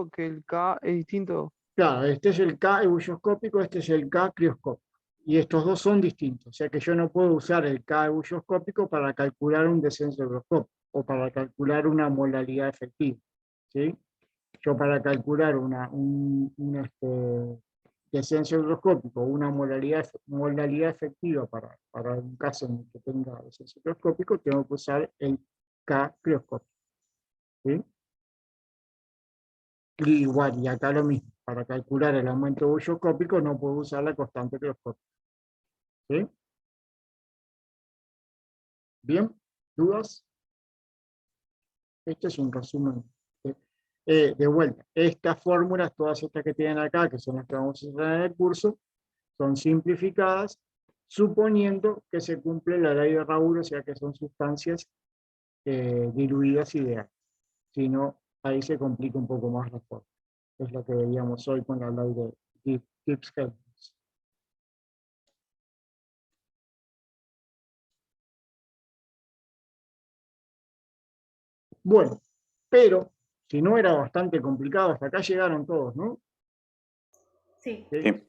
que el K es distinto? Claro, este es el K ebulloscópico, este es el K crioscópico. Y estos dos son distintos, o sea que yo no puedo usar el K ebulloscópico para calcular un descenso higroscópico o para calcular una molaridad efectiva. ¿Sí? Yo para calcular un descenso higroscópico, una molaridad efectiva para un caso en el que tenga descenso higroscópico, tengo que usar el K crioscópico. ¿Sí? Y igual, y acá lo mismo, para calcular el aumento ebulloscópico no puedo usar la constante crioscópica. ¿Sí? ¿Bien? ¿Dudas? Este es un resumen. De vuelta, estas fórmulas, todas estas que tienen acá, que son las que vamos a usar en el curso, son simplificadas, suponiendo que se cumple la ley de Raoult, o sea que son sustancias diluidas ideales. Si no, ahí se complica un poco más la forma. Es lo que veíamos hoy con la ley de Gibbs-Helmholtz. Bueno, pero si no era bastante complicado, hasta acá llegaron todos, ¿no? Sí. ¿Sí? Sí.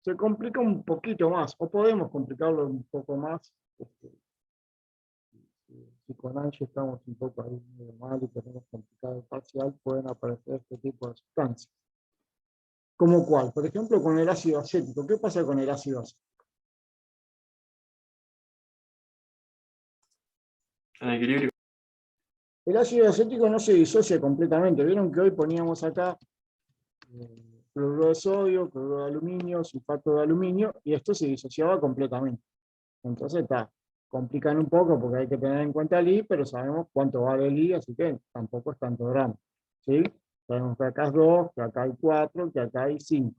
Se complica un poquito más, o podemos complicarlo un poco más. Si con Angie estamos un poco ahí medio mal y tenemos complicado el parcial, pueden aparecer este tipo de sustancias. ¿Como cuál? Por ejemplo, con el ácido acético. ¿Qué pasa con el ácido acético? En equilibrio. El ácido acético no se disocia completamente. Vieron que hoy poníamos acá cloruro de sodio, cloruro de aluminio, sulfato de aluminio, y esto se disociaba completamente. Entonces complican un poco porque hay que tener en cuenta el I, pero sabemos cuánto vale el I, así que tampoco es tanto drama. ¿Sí? Sabemos que acá es 2, que acá hay 4, que acá hay 5.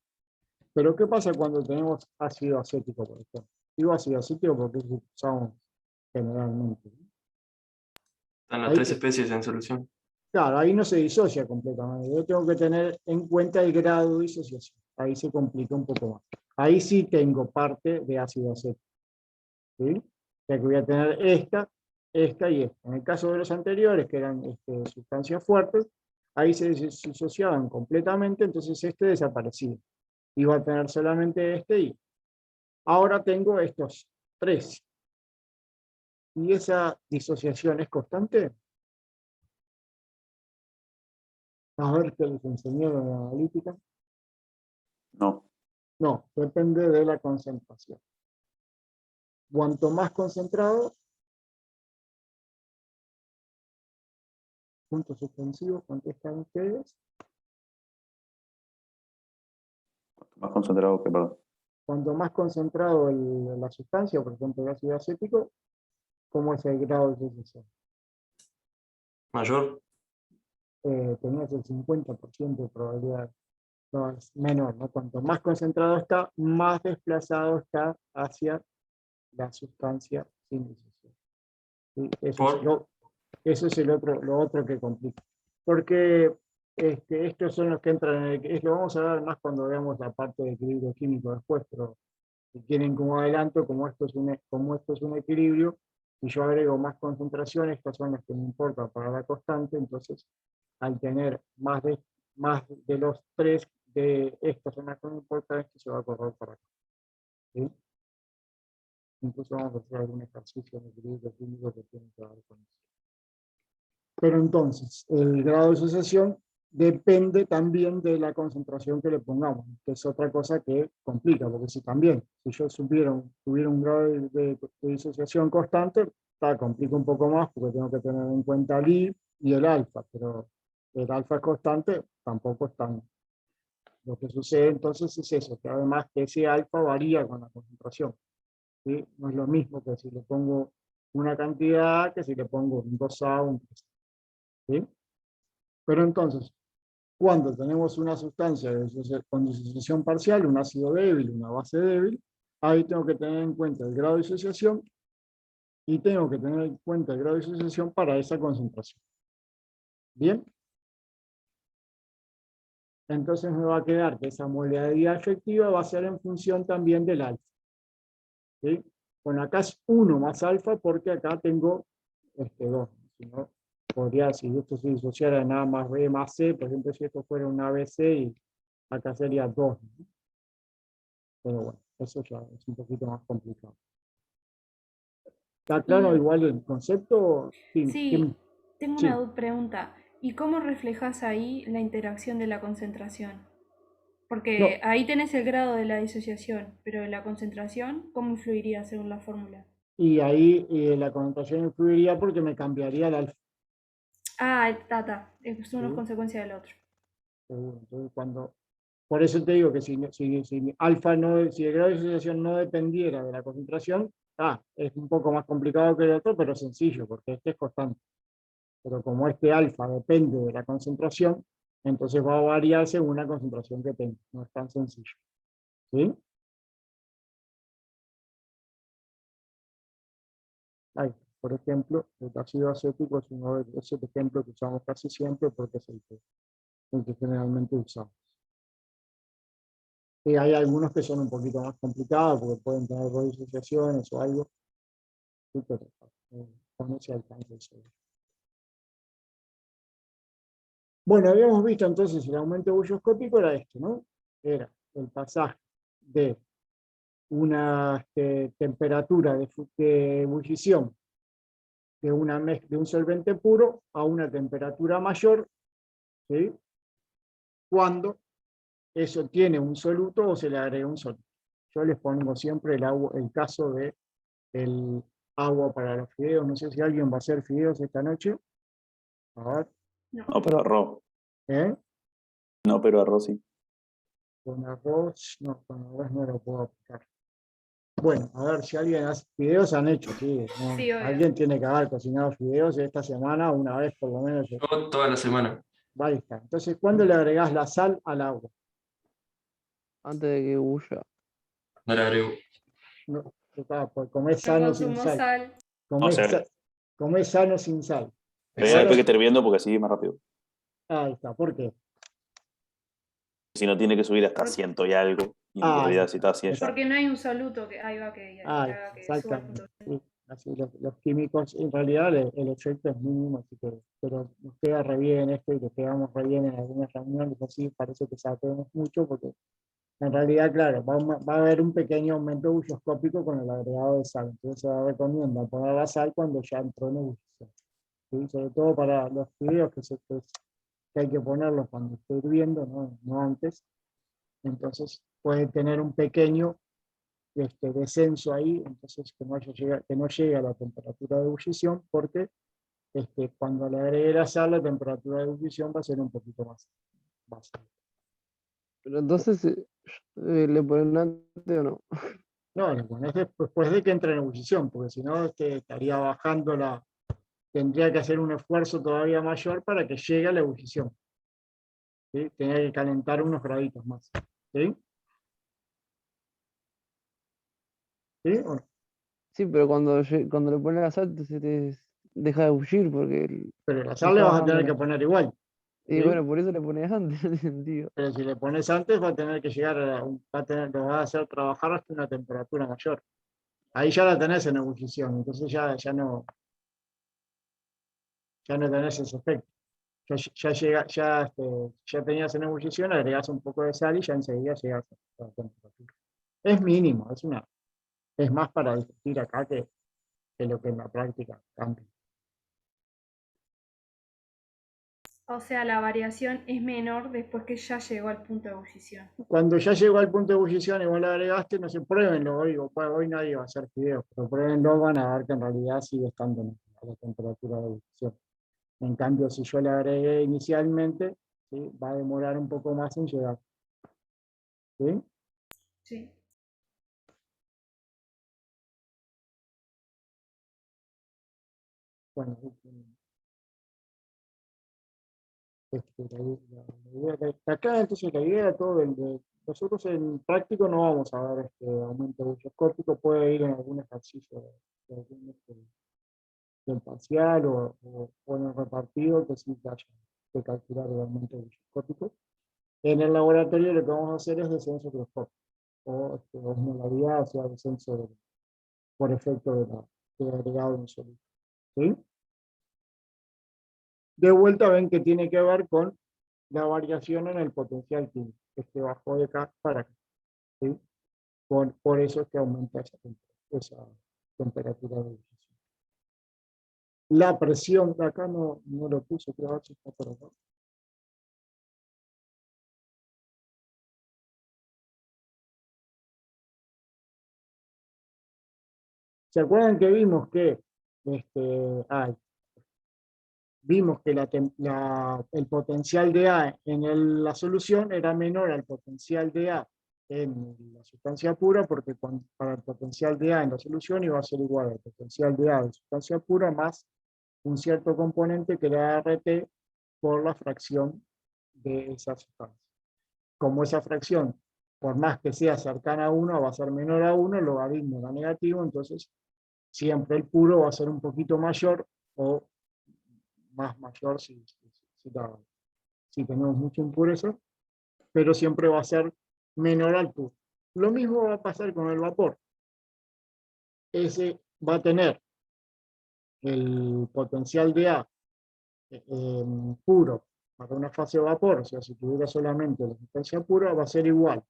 Pero ¿qué pasa cuando tenemos ácido acético, por ejemplo? Digo ácido acético porque es lo que usamos generalmente. Están las Ahí, tres especies en solución. claro, ahí no se disocia completamente. Yo tengo que tener en cuenta el grado de disociación. Ahí se complica un poco más. Ahí sí tengo parte de ácido acético. ¿Sí? O sea que voy a tener esta y esta. En el caso de los anteriores, que eran sustancias fuertes, ahí se disociaban completamente, entonces este desaparecía. Iba a tener solamente este y ahora tengo estos tres. ¿Y esa disociación es constante? A ver qué les enseñaron en la analítica. No. No, depende de la concentración. Cuanto más concentrado, puntos suspensivos, contestan ustedes. Más concentrado que, perdón. cuanto más concentrado la sustancia, por ejemplo el ácido acético, ¿cómo es el grado de disociación? Mayor. Tenías el 50% de probabilidad, no, es menor, ¿no? Cuanto más concentrado está, más desplazado está hacia la sustancia sin disociación. ¿Sí? Eso es lo otro que complica. Porque estos son los que entran en lo vamos a ver más cuando veamos la parte de equilibrio químico después, pero si quieren como adelanto, como esto es un equilibrio, si yo agrego más concentración, estas son las que me importan para la constante, entonces al tener más de los tres de estas son las que me importan, esto se va a correr para acá. ¿Sí? Incluso vamos a hacer algún ejercicio de equilibrio químico que tiene que ver con eso. Pero entonces, el grado de disociación depende también de la concentración que le pongamos, que es otra cosa que complica, porque si yo tuviera un grado de disociación constante, complica un poco más, porque tengo que tener en cuenta el I y el alfa, pero el alfa es constante, tampoco es tan. Lo que sucede entonces es eso, que además que ese alfa varía con la concentración. ¿Sí? No es lo mismo que si le pongo una cantidad que si le pongo un 2A o un 3. ¿Sí? Pero entonces, cuando tenemos una sustancia con disociación parcial, un ácido débil, una base débil, ahí tengo que tener en cuenta el grado de disociación y tengo que tener en cuenta el grado de disociación para esa concentración. ¿Bien? Entonces me va a quedar que esa modalidad efectiva va a ser en función también del alfa. ¿Sí? Bueno, acá es 1 más alfa porque acá tengo 2. Si no, podría, si esto se disociara en A más B más C, por ejemplo, si esto fuera un ABC, y acá sería 2. ¿No? Pero bueno, eso ya es un poquito más complicado. ¿Está claro igual el concepto? Sí, tengo Sí. una pregunta. ¿Y cómo reflejas ahí la interacción de la concentración? Porque No, ahí tenés el grado de la disociación, pero la concentración, ¿cómo influiría según la fórmula? y ahí la connotación influiría porque me cambiaría el alfa. Ah, es una ¿Sí? consecuencia del otro. Entonces, por eso te digo que si alfa no, si el grado de disociación no dependiera de la concentración, es un poco más complicado que el otro, pero sencillo, porque este es constante. Pero como este alfa depende de la concentración, entonces va a variar según la concentración que tenga. No es tan sencillo. ¿Sí? Ahí, por ejemplo, el ácido acético es el ejemplo que usamos casi siempre porque es el que generalmente usamos. Y hay algunos que son un poquito más complicados porque pueden tener dos disociaciones o algo. Sí, pero con ese alcance el seguro. Bueno, habíamos visto entonces el aumento bulloscópico era esto, ¿no? Era el pasaje de una temperatura de ebullición de un solvente puro a una temperatura mayor, ¿sí? Cuando eso tiene un soluto o se le agrega un soluto. Yo les pongo siempre el caso de el agua para los fideos. No sé si alguien va a hacer fideos esta noche. A ver, No, pero arroz. ¿eh? No, pero arroz sí. Con arroz no lo puedo aplicar. Bueno, a ver, si alguien hace fideos, han hecho, sí. ¿No? Sí, obvio. Alguien tiene que haber cocinado fideos esta semana, una vez por lo menos. Yo toda la semana. Ahí está. Entonces, ¿cuándo le agregás la sal al agua? Antes de que huya. No le agrego. No, pues comés Yo sano sin consumo sal. sal. O sea, Comés sano sin sal. después Ahora, que esté hirviendo porque así es más rápido. ahí está. ¿Por qué? Si no tiene que subir hasta Por- 100 y algo. Y en Ahí realidad si está. está a 100 ya. Porque no hay un soluto que ahí va que Ahí haga está, que suba el exactamente. punto. Sí, así los químicos, en realidad el efecto es mínimo, así que, pero nos queda re bien esto y nos quedamos re bien en algunas reuniones, así parece que sabemos mucho, porque en realidad, claro, va a haber un pequeño aumento bulloscópico con el agregado de sal. Entonces se recomienda poner la sal cuando ya entró en ebullición. ¿Sí? Sobre todo para los fideos que hay que ponerlos cuando esté hirviendo, no antes. Entonces puede tener un pequeño descenso ahí, entonces que no llegue a la temperatura de ebullición, porque cuando le agregue la sal, la temperatura de ebullición va a ser un poquito más baja. Pero entonces, ¿le ponen antes o no? No, lo pones después de que entre en ebullición, porque si no estaría bajando tendría que hacer un esfuerzo todavía mayor para que llegue a la ebullición. ¿Sí? Tenía que calentar unos graditos más. ¿Sí? ¿Sí? ¿O no? Sí, pero cuando le pones la sal se te deja de bullir porque Pero la no sal le está vas a bajando tener que la... poner igual. Y ¿Sí? bueno, por eso le pones antes, no tiene sentido. Pero si le pones antes va a tener que llegar lo va a hacer trabajar hasta una temperatura mayor. Ahí ya la tenés en ebullición, entonces ya no tenés ese efecto. Ya tenías en ebullición, agregás un poco de sal y ya enseguida llegas a la temperatura. Es mínimo, es más para discutir acá que lo que en la práctica cambia. O sea, la variación es menor después que ya llegó al punto de ebullición. Cuando ya llegó al punto de ebullición y vos lo agregaste, no se pruébenlo hoy, pues hoy nadie va a hacer fideos, pero pruébenlo, van a ver que en realidad sigue estando a la temperatura de ebullición. En cambio, si yo le agregué inicialmente, ¿sí? Va a demorar un poco más en llegar. ¿Sí? Sí. Bueno, la idea acá entonces la idea de todo nosotros en práctico no vamos a ver aumento buscoscópico, puede ir en algún ejercicio del parcial o en el repartido que sí haya que calcular el aumento buscoscópico. En el laboratorio lo que vamos a hacer es descenso croscópico o osmolaridad, o sea, descenso por efecto del agregado en sólido. ¿Sí? De vuelta ven que tiene que ver con la variación en el potencial químico, que bajó de acá para acá. ¿Sí? Por eso es que aumenta esa temperatura de ebullición. La presión, de acá no lo puse, creo que está por acá. ¿Se acuerdan que vimos que vimos que el potencial de A en la solución era menor al potencial de A en la sustancia pura, porque para el potencial de A en la solución iba a ser igual al potencial de A de sustancia pura más un cierto componente que era RT por la fracción de esa sustancia. Como esa fracción, por más que sea cercana a 1, va a ser menor a 1, el logaritmo era negativo, entonces siempre el puro va a ser un poquito mayor o más mayor si tenemos mucha impureza, pero siempre va a ser menor al puro. Lo mismo va a pasar con el vapor. Ese va a tener el potencial de A puro para una fase de vapor, o sea, si tuviera solamente la sustancia pura, va a ser igual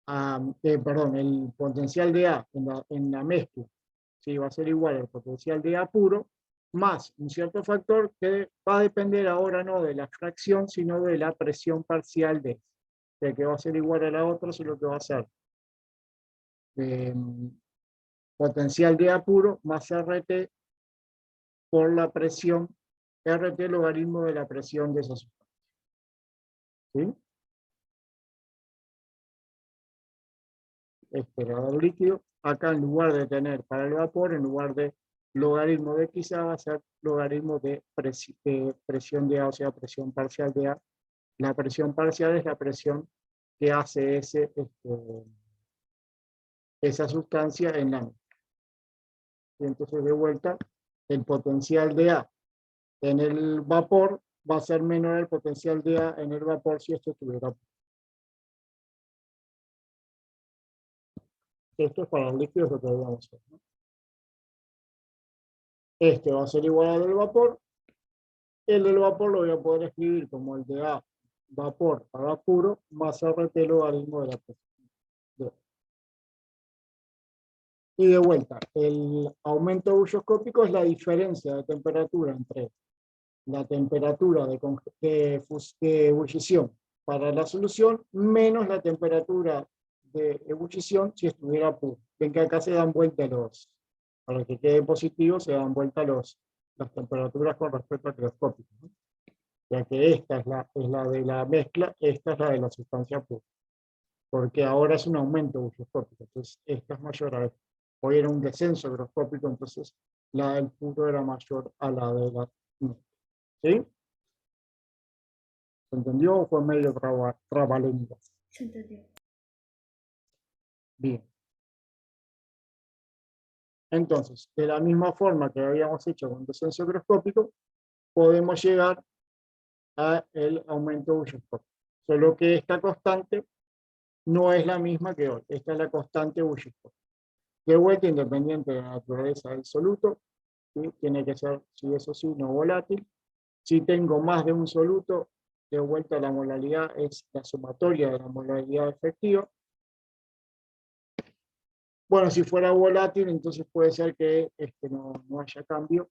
a, el potencial de A en la mezcla, ¿sí? Va a ser igual al potencial de A puro, más un cierto factor que va a depender ahora no de la fracción, sino de la presión parcial de, o sea, que va a ser igual a la otra, solo que va a ser potencial de A puro más RT por la presión, RT logaritmo de la presión de esa sustancia. ¿Sí? Esperador líquido, acá en lugar de tener para el vapor, en lugar de logaritmo de XA, va a ser logaritmo de presión de A, o sea, presión parcial de A. La presión parcial es la presión que hace esa sustancia en la mezcla. Y entonces, de vuelta, el potencial de A en el vapor va a ser menor al potencial de A en el vapor si esto estuviera. Esto es para los líquidos lo que debemos hacer, ¿no? Este va a ser igual al del vapor. El del vapor lo voy a poder escribir como el de A vapor para puro más RT logaritmo de la presión. Y de vuelta, el aumento bullioscópico es la diferencia de temperatura entre la temperatura de ebullición para la solución menos la temperatura de ebullición si estuviera puro. Ven que acá se dan vuelta para que quede positivo, se dan vuelta las temperaturas con respecto al croscópico, ¿no? ya que esta es la de la mezcla, esta es la de la sustancia pura, porque ahora es un aumento hygroscópico, entonces esta es mayor a esta. Hoy era un descenso hygroscópico, entonces la del puro era mayor a la de la mezcla. ¿Sí? ¿Se entendió o fue medio trabalenguas? Se entendió. Bien. Entonces, de la misma forma que habíamos hecho con descenso hygroscópico, podemos llegar a el aumento hygroscópico. Solo que esta constante no es la misma que hoy. Esta es la constante hygroscópica. De vuelta, independiente de la naturaleza del soluto, ¿sí? Tiene que ser, si eso sí, no volátil. Si tengo más de un soluto, de vuelta la molaridad es la sumatoria de la molaridad efectiva. Bueno, si fuera volátil, entonces puede ser que no haya cambio,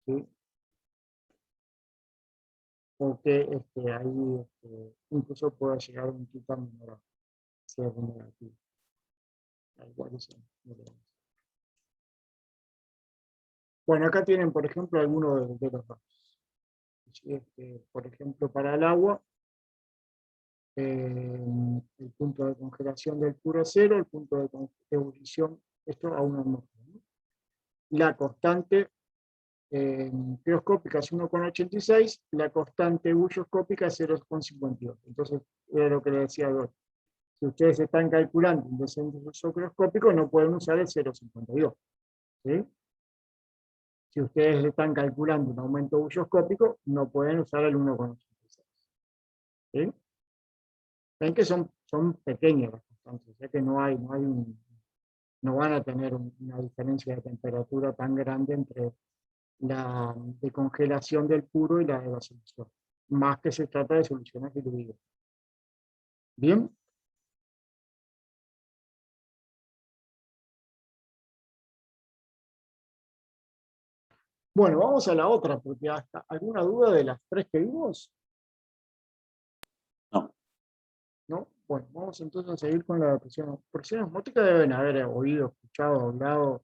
¿sí? O que ahí incluso pueda llegar a un quita menor a ser negativo. Igual eso no lo vemos. Bueno, acá tienen, por ejemplo, algunos de los datos. ¿Sí? Por ejemplo, para el agua, el punto de congelación del puro cero, el punto de ebullición, esto a 1 atmósfera, ¿no? La constante crioscópica es 1,86, la constante bulloscópica es 0,52. Entonces, era lo que le decía Dor. Si ustedes están calculando un descenso crioscópico, no pueden usar el 0,52. ¿Sí? Si ustedes están calculando un aumento bulloscópico, no pueden usar el 1,86. ¿Sí? Ven que son pequeñas las constantes, o sea que no van a tener una diferencia de temperatura tan grande entre la de congelación del puro y la de la solución, más que se trata de soluciones diluidas. ¿Bien? Bueno, vamos a la otra, porque hasta alguna duda de las tres que vimos. No. ¿No? Bueno, vamos entonces a seguir con la presión. Presión osmótica deben haber oído, escuchado, hablado,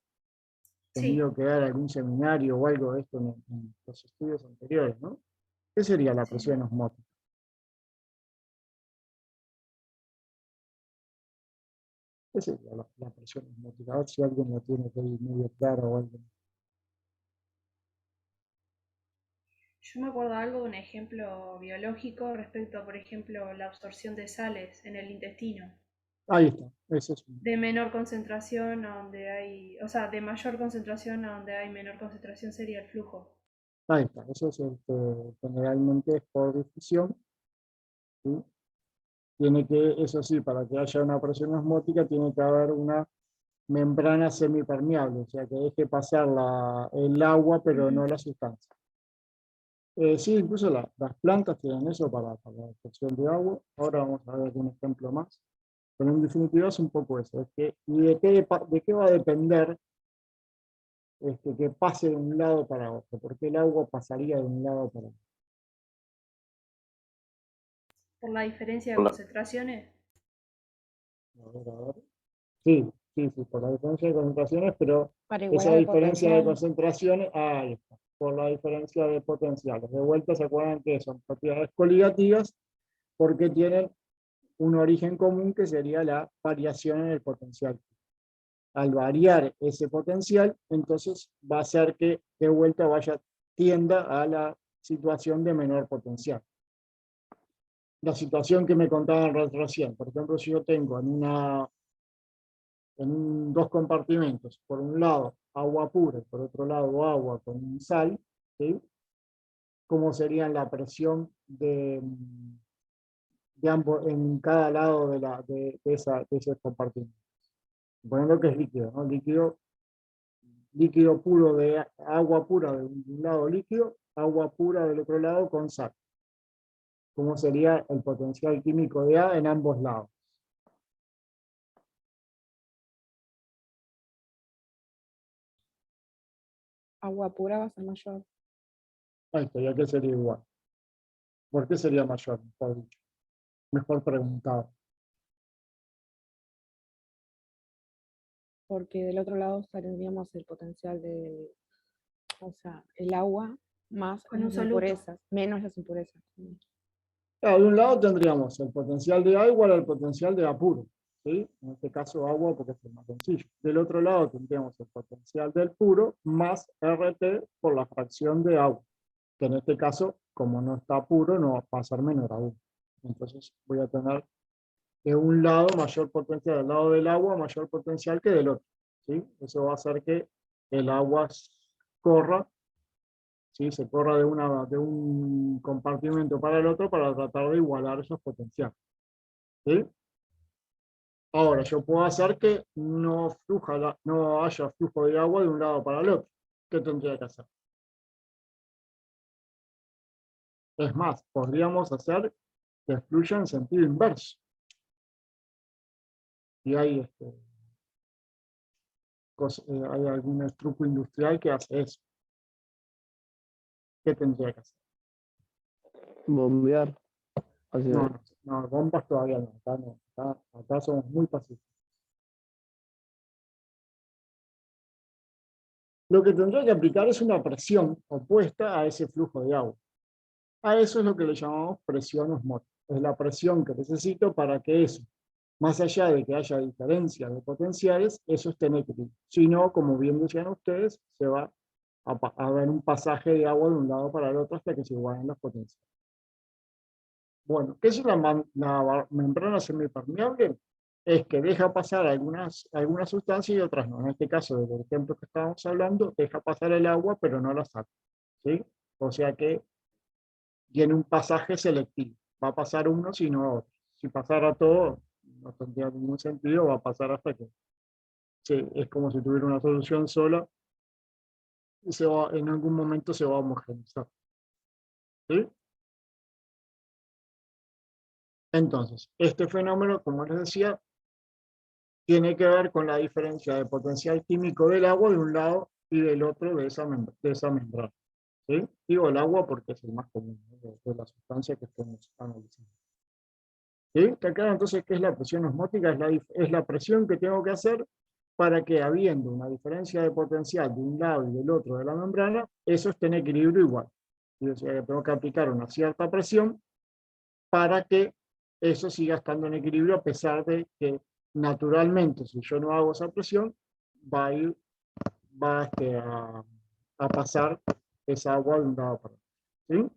Sí. tenido que dar algún seminario o algo de esto en los estudios anteriores, ¿no? ¿Qué sería la Sí. presión osmótica? ¿Qué sería la presión osmótica? A ver si alguien lo tiene que ir medio claro o algo. Yo me acuerdo algo de un ejemplo biológico respecto a, por ejemplo, la absorción de sales en el intestino. Ahí está, eso es. De menor concentración a donde hay, o sea, de mayor concentración a donde hay menor concentración sería el flujo. Ahí está, eso es generalmente es por difusión. ¿Sí? Tiene que, eso sí, para que haya una presión osmótica tiene que haber una membrana semipermeable, o sea que deje pasar el agua pero no la sustancia. Sí, incluso las plantas tienen eso para la absorción de agua. Ahora vamos a ver un ejemplo más. Pero en definitiva es un poco eso. ¿Y de qué va a depender que pase de un lado para otro? ¿Por qué el agua pasaría de un lado para otro? Por la diferencia de Por la- concentraciones. A ver. Sí, sí, por la diferencia de concentraciones, pero Para esa igualdad de diferencia de potencial. concentraciones, ahí está, por la diferencia de potenciales. De vuelta se acuerdan que son propiedades coligativas porque tienen un origen común que sería la variación en el potencial. Al variar ese potencial, entonces va a hacer que de vuelta tienda a la situación de menor potencial. La situación que me contaban recién, por ejemplo, si yo tengo dos compartimentos, por un lado agua pura y por otro lado agua con sal, ¿sí? ¿Cómo sería la presión de ambos en cada lado de ese compartimento? Suponiendo que es líquido, ¿no? Líquido puro de agua pura de un lado líquido, agua pura del otro lado con sal. ¿Cómo sería el potencial químico de A en ambos lados? Agua pura va a ser mayor. Ahí está, ya que sería igual. ¿Por qué sería mayor? Mejor dicho. Mejor preguntado. Porque del otro lado tendríamos el potencial o sea, el agua Más Con un las soluto. impurezas, menos las impurezas. Claro, de un lado tendríamos el potencial de A igual al potencial de A puro, ¿sí? En este caso agua porque es el más sencillo. Del otro lado tendríamos el potencial del puro más RT por la fracción de agua, que en este caso, como no está puro, no va a ser menor a 1. Entonces voy a tener de un lado mayor potencial, del lado del agua mayor potencial que del otro, ¿sí? Eso va a hacer que el agua corra, ¿sí? Se corra de un compartimento para el otro para tratar de igualar esos potenciales, ¿sí? Ahora, yo puedo hacer que no haya flujo de agua de un lado para el otro. ¿Qué tendría que hacer? Es más, podríamos hacer que fluya en sentido inverso. Y hay, hay algún truco industrial que hace eso. ¿Qué tendría que hacer? Bombear. Así No, es. no, bombas todavía no. Acá, no, acá somos muy pacíficos. Lo que tendría que aplicar es una presión opuesta a ese flujo de agua. A eso es lo que le llamamos presión osmótica. Es la presión que necesito para que eso, más allá de que haya diferencia de potenciales, eso esté en equilibrio. Si no, como bien decían ustedes, se va a ver un pasaje de agua de un lado para el otro hasta que se igualen los potenciales. Bueno, ¿qué es la membrana semipermeable? Es que deja pasar algunas sustancias y otras no. En este caso, del ejemplo que estábamos hablando, deja pasar el agua, pero no la saca, ¿sí? O sea que tiene un pasaje selectivo. Va a pasar uno, sino otro. Si pasara todo, no tendría ningún sentido, va a pasar hasta que sí, es como si tuviera una solución sola y en algún momento se va a homogeneizar, ¿sí? Entonces, este fenómeno, como les decía, tiene que ver con la diferencia de potencial químico del agua de un lado y del otro de esa membrana, ¿sí? Digo el agua porque es el más común, ¿no? de la sustancia que estamos analizando. ¿Sí? ¿Está claro entonces qué es la presión osmótica? Es la presión que tengo que hacer para que, habiendo una diferencia de potencial de un lado y del otro de la membrana, eso esté en equilibrio igual. O sea, que tengo que aplicar una cierta presión para que eso siga estando en equilibrio, a pesar de que naturalmente, si yo no hago esa presión, va a ir, a pasar esa agua de un lado para otro. ¿Sí?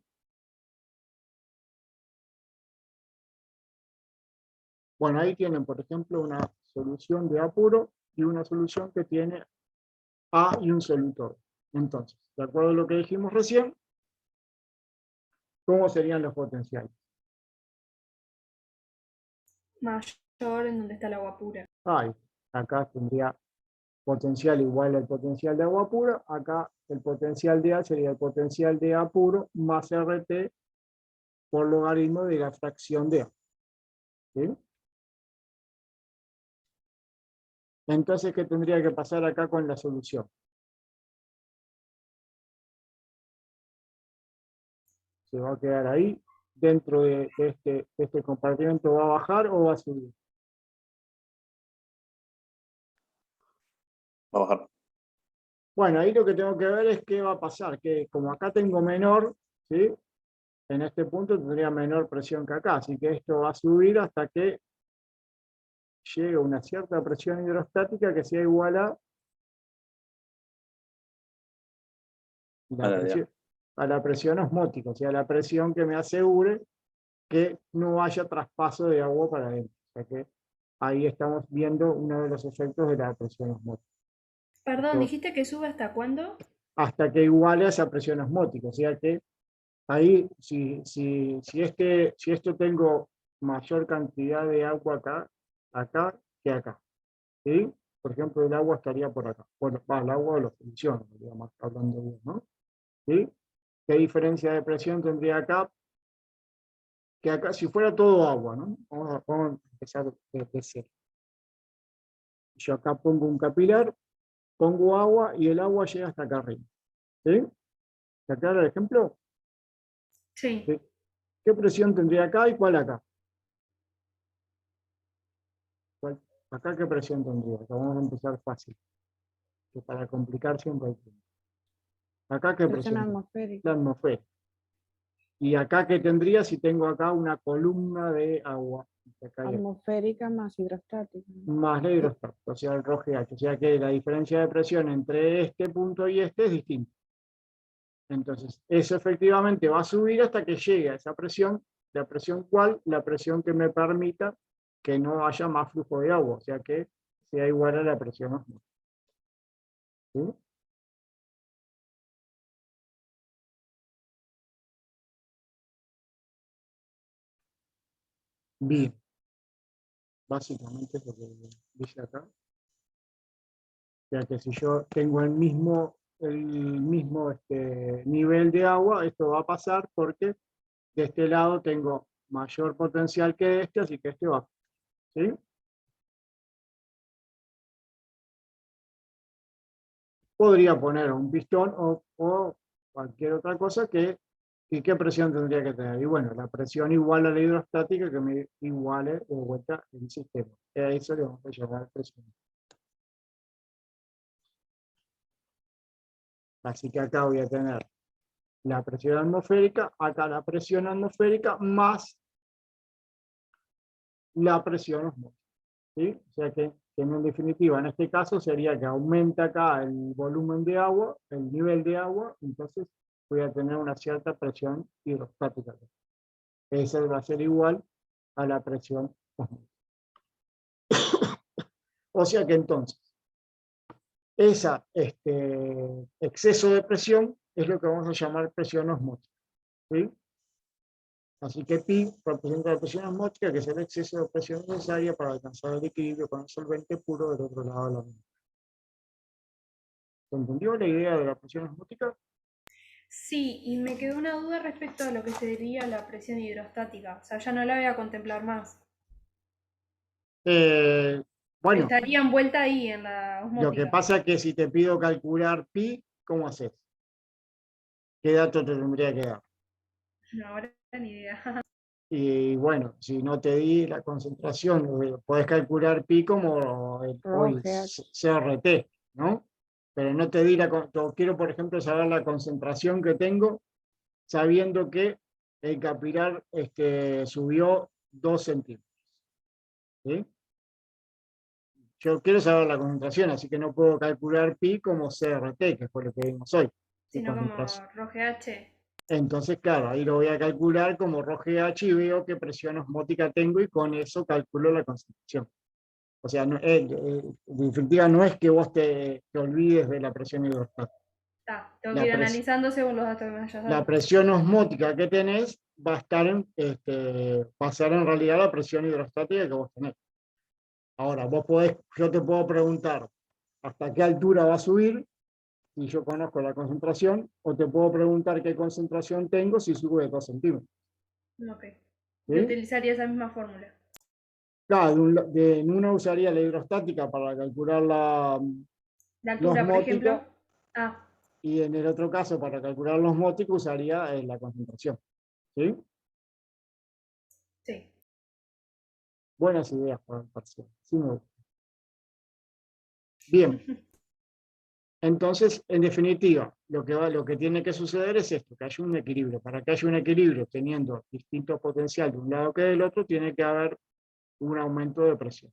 Bueno, ahí tienen, por ejemplo, una solución de A puro y una solución que tiene A y un solutor. Entonces, de acuerdo a lo que dijimos recién, ¿cómo serían los potenciales? Mayor en donde está el agua pura. Ahí, acá tendría potencial igual al potencial de agua pura. Acá el potencial de A sería el potencial de A puro más RT por logaritmo de la fracción de A. ¿Sí? Entonces, ¿qué tendría que pasar acá con la solución? Se va a quedar ahí, dentro de este compartimento, ¿va a bajar o va a subir? Va a bajar. Bueno, ahí lo que tengo que ver es qué va a pasar, que como acá tengo menor, ¿sí? En este punto tendría menor presión que acá, así que esto va a subir hasta que llegue a una cierta presión hidrostática que sea igual Ah, ya. a la presión osmótica, o sea, la presión que me asegure que no haya traspaso de agua para adentro. O sea que ahí estamos viendo uno de los efectos de la presión osmótica. Perdón, ¿dijiste que sube hasta cuándo? Hasta que iguale a esa presión osmótica, o sea que ahí, si esto tengo mayor cantidad de agua acá que acá, ¿sí? Por ejemplo, el agua estaría por acá. Bueno, el agua o la solución, digamos, hablando bien, ¿no? ¿Sí? ¿Qué diferencia de presión tendría acá? Que acá, si fuera todo agua, ¿no? Vamos a empezar desde cero. Yo acá pongo un capilar, pongo agua y el agua llega hasta acá arriba, ¿sí? ¿Está claro el ejemplo? Sí. ¿Sí? ¿Qué presión tendría acá y cuál acá? Acá qué presión tendría. Acá vamos a empezar fácil, que para complicar siempre hay tiempo. Acá qué Presión presión, atmosférica. la atmósfera. Y acá qué tendría si tengo acá una columna de agua. Acá hay Atmosférica más hidrostática. más la hidrostática, o sea, el ROGH. O sea que la diferencia de presión entre este punto y este es distinta. Entonces, eso efectivamente va a subir hasta que llegue a esa presión. ¿La presión cuál? La presión que me permita que no haya más flujo de agua, o sea que sea igual a la presión osmótica. ¿Sí? Bien, básicamente es lo que dice acá. O sea que si yo tengo el mismo nivel de agua, esto va a pasar porque de este lado tengo mayor potencial que este, así que este va. ¿Sí? Podría poner un pistón o cualquier otra cosa ¿y qué presión tendría que tener? Y bueno, la presión igual a la hidrostática que me iguale de vuelta el sistema. Y a eso le vamos a llamar presión. Así que acá voy a tener la presión atmosférica, acá la presión atmosférica más la presión osmótica. ¿Sí? O sea que en definitiva, en este caso sería que aumenta acá el volumen de agua, el nivel de agua, entonces voy a tener una cierta presión hidrostática. Esa va a ser igual a la presión osmótica. O sea que entonces, ese exceso de presión es lo que vamos a llamar presión osmótica. ¿Sí? Así que pi representa la presión osmótica, que es el exceso de presión necesaria para alcanzar el equilibrio con el solvente puro del otro lado de la membrana. ¿Se entendió la idea de la presión osmótica? Sí, y me quedó una duda respecto a lo que sería la presión hidrostática. O sea, ya no la voy a contemplar más. Bueno, Estaría envuelta ahí en la lo que osmótica. pasa es que si te pido calcular pi, ¿cómo haces? ¿Qué dato te tendría que dar? No, ahora ni idea. Y bueno, si no te di la concentración, podés calcular pi como hoy ROGH. CRT, ¿no? Pero no te di quiero, por ejemplo, saber la concentración que tengo, sabiendo que el capilar subió 2 centímetros. ¿Sí? Yo quiero saber la concentración, así que no puedo calcular pi como CRT, que fue lo que vimos hoy. Su Sino como concentración. ROGH. Entonces, claro, ahí lo voy a calcular como ROGH y veo qué presión osmótica tengo y con eso calculo la concentración. O sea, en definitiva no es que vos te olvides de la presión hidrostática. Tengo que La, ir pres- analizando según los datos que me hayas la dado. presión osmótica que tenés va a estar va a ser en realidad la presión hidrostática que vos tenés. Ahora, yo te puedo preguntar hasta qué altura va a subir si yo conozco la concentración, o te puedo preguntar qué concentración tengo si sube 2 centímetros. Ok. Y ¿Sí? utilizaría esa misma fórmula. Claro, en una usaría la hidrostática para calcular la La altura, por ejemplo. osmótica, Ah, y en el otro caso, para calcular la osmótica, usaría la concentración. ¿Sí? sí. Buenas ideas para el parcial. Sí me gusta. Bien, entonces, en definitiva, lo que tiene que suceder es esto, que haya un equilibrio. Para que haya un equilibrio teniendo distinto potencial de un lado que del otro, tiene que haber un aumento de presión.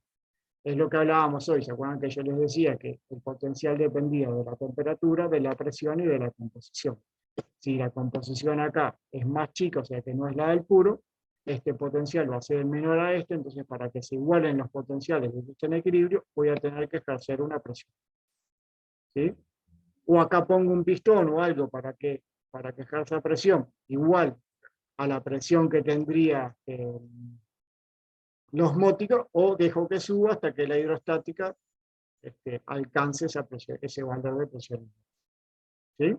Es lo que hablábamos hoy, ¿se acuerdan que yo les decía que el potencial dependía de la temperatura, de la presión y de la composición? Si la composición acá es más chica, o sea que no es la del puro, este potencial va a ser menor a este, entonces para que se igualen los potenciales de que estén en equilibrio, voy a tener que ejercer una presión. ¿Sí? O acá pongo un pistón o algo para que ejerza presión igual a la presión que tendría la osmótica, o dejo que suba hasta que la hidrostática alcance esa presión, ese valor de presión. ¿Sí?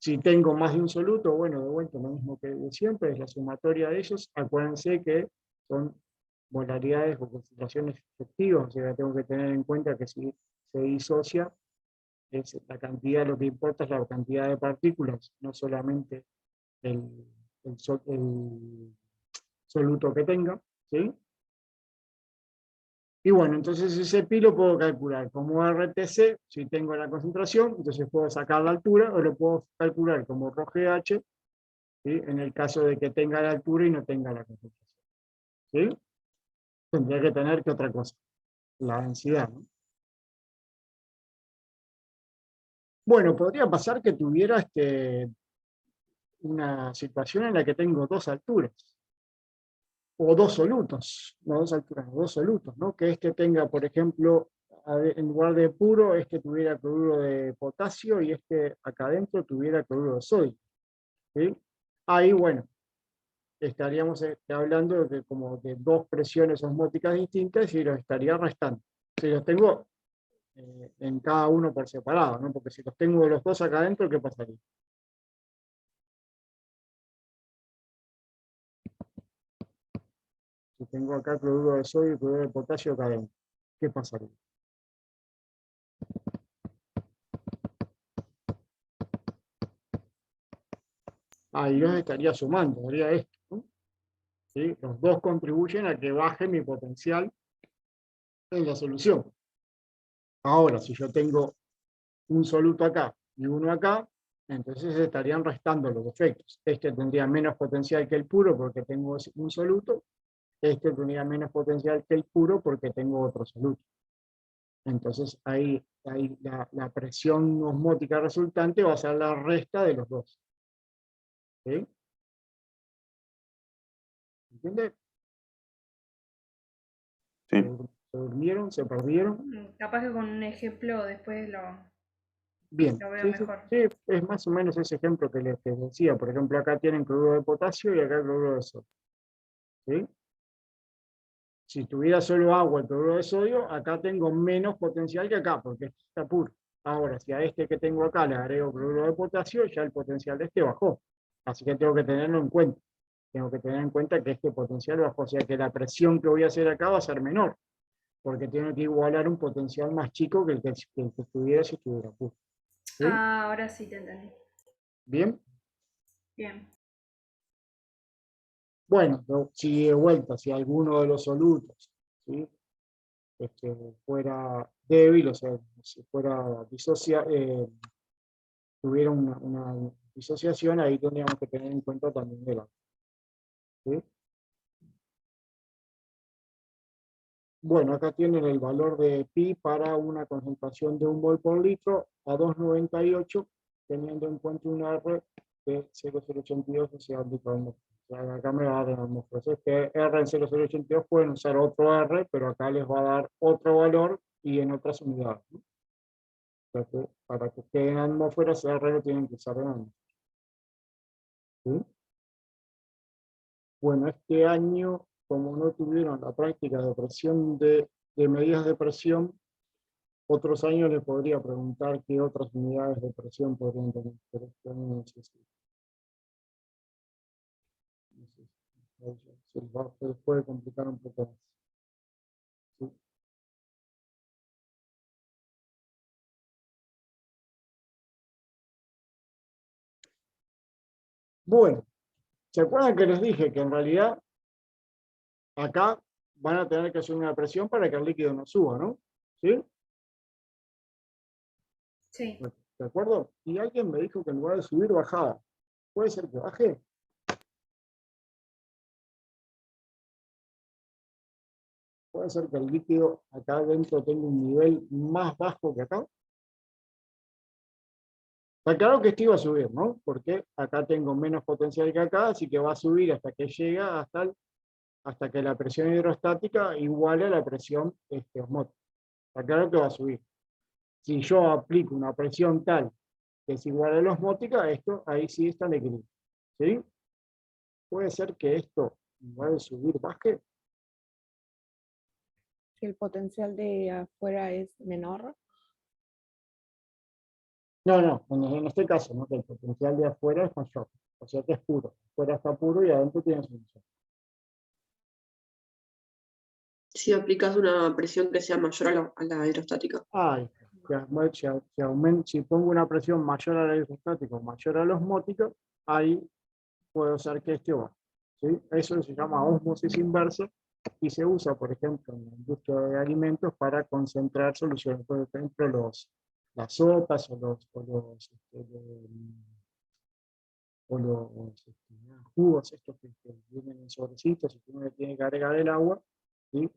Si tengo más de un soluto, bueno, de vuelta lo mismo que de siempre, es la sumatoria de ellos. Acuérdense que son molaridades o concentraciones efectivas, o sea, tengo que tener en cuenta que si se disocia, es la cantidad, lo que importa es la cantidad de partículas, no solamente el, el soluto que tenga, ¿sí? Y bueno, entonces ese pi lo puedo calcular como RTC, si tengo la concentración, entonces puedo sacar la altura, o lo puedo calcular como ρGH, ¿sí? En el caso de que tenga la altura y no tenga la concentración. ¿Sí? Tendría que tener que otra cosa, la densidad, ¿no? Bueno, podría pasar que tuviera una situación en la que tengo dos alturas, o dos solutos, no dos alturas, dos solutos, ¿no? Que tenga, por ejemplo, en lugar de puro, tuviera cloruro de potasio y acá adentro tuviera cloruro de sodio. ¿Sí? Ahí, bueno, estaríamos hablando como de dos presiones osmóticas distintas y los estaría restando. Si los tengo en cada uno por separado, ¿no? Porque si los tengo los dos acá adentro, ¿qué pasaría? Si tengo acá cloruro de sodio y cloruro de potasio acá adentro, ¿qué pasaría? Ahí los estaría sumando, sería esto, ¿no? ¿Sí? Los dos contribuyen a que baje mi potencial en la solución. Ahora, si yo tengo un soluto acá y uno acá, entonces estarían restando los efectos. Tendría menos potencial que el puro porque tengo un soluto, tendría menos potencial que el puro porque tengo otro soluto. Entonces ahí la presión osmótica resultante va a ser la resta de los dos. ¿Sí? ¿Entiendes? Sí. ¿Se durmieron? ¿Se perdieron? Capaz que con un ejemplo después Bien, lo veo sí, mejor. sí, es más o menos ese ejemplo que les decía. Por ejemplo, acá tienen cloruro de potasio y acá cloruro de sodio. ¿Sí? Si tuviera solo agua el cloruro de sodio, acá tengo menos potencial que acá, porque esto está puro. Ahora, si a que tengo acá le agrego cloruro de potasio, ya el potencial de bajó. Así que tengo que tenerlo en cuenta. Tengo que tener en cuenta que potencial bajó, o sea que la presión que voy a hacer acá va a ser menor, porque tengo que igualar un potencial más chico que el que estuviera si estuviera puro. ¿Sí? Ah, ahora sí te entendí. ¿Bien? Bien. Bueno, si de vuelta, si alguno de los solutos, ¿sí? Fuera débil, o sea, si fuera tuviera una disociación, ahí tendríamos que tener en cuenta también el agua. ¿Sí? Bueno, acá tienen el valor de pi para una concentración de 1 mol por litro a 2,98, teniendo en cuenta un R de 0,082, o sea, litro al metro. O sea, acá me va a dar en atmósferas. R en 0,082 pueden usar otro R, pero acá les va a dar otro valor y en otras unidades, ¿no? O sea que para que quede en atmósferas, R lo tienen que usar en atmósferas. ¿Sí? Bueno, este año, como no tuvieron la práctica de presión de medidas de presión, otros años les podría preguntar qué otras unidades de presión podrían tener, pero este año no sé si se les puede complicar un poco más. ¿Sí? Bueno, ¿se acuerdan que les dije que en realidad acá van a tener que hacer una presión para que el líquido no suba, ¿no? ¿Sí? Sí. ¿De acuerdo? Y alguien me dijo que en lugar de subir, bajaba. ¿Puede ser que baje? ¿Puede ser que el líquido acá adentro tenga un nivel más bajo que acá? Está claro que esto iba a subir, ¿no? Porque acá tengo menos potencial que acá, así que va a subir hasta que llega hasta que la presión hidrostática iguale a la presión osmótica. Está claro que va a subir. Si yo aplico una presión tal que es igual a la osmótica, esto ahí sí está en equilibrio. ¿Sí? Puede ser que esto, en lugar de subir, baje. Si el potencial de afuera es menor, No, en este caso, ¿no? Que el potencial de afuera es mayor. O sea que es puro. Afuera está puro y adentro tiene solución. Si aplicas una presión que sea mayor a la hidrostática. Si pongo una presión mayor a la hidrostática o mayor a la osmótica, ahí puedo hacer que baje. ¿Sí? Eso se llama ósmosis inversa y se usa, por ejemplo, en la industria de alimentos para concentrar soluciones, por ejemplo, las sopas o los jugos estos que vienen en sobrecitos y que uno le tiene que agregar el agua, y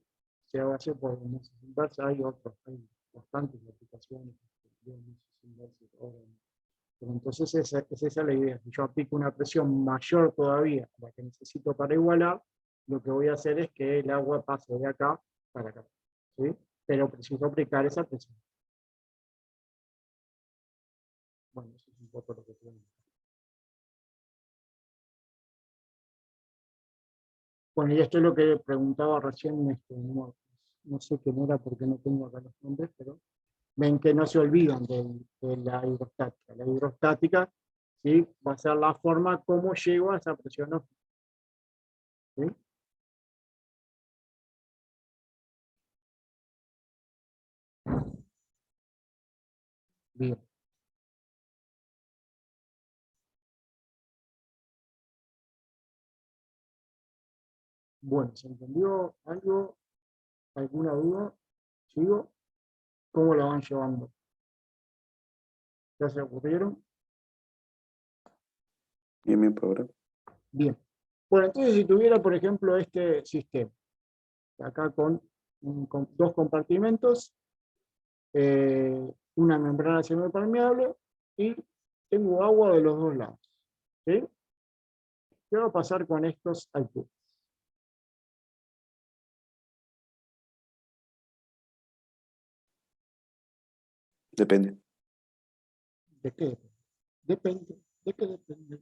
se hace por osmosis inversa. Hay bastantes aplicaciones de osmosis inversa ahora. Pero entonces esa es la idea. Si yo aplico una presión mayor todavía a la que necesito para igualar, lo que voy a hacer es que el agua pase de acá para acá, ¿sí? Pero preciso aplicar esa presión. Bueno, eso es un poco lo que tenemos. Bueno, y esto es lo que preguntaba recién, no sé qué era porque no tengo acá los nombres, pero ven que no se olvidan de la hidrostática. La hidrostática, ¿sí?, va a ser la forma como llego a esa presión óptima, ¿sí? Bien. Bueno, ¿se entendió algo? ¿Alguna duda? ¿Sigo? ¿Cómo la van llevando? ¿Ya se ocurrieron? Bien, bien, por ahora. Bien. Bueno, entonces si tuviera, por ejemplo, este sistema, acá con dos compartimentos, una membrana semipermeable y tengo agua de los dos lados, ¿sí? ¿Qué va a pasar con estos alturas? Depende. ¿De qué depende? Depende. ¿De qué depende?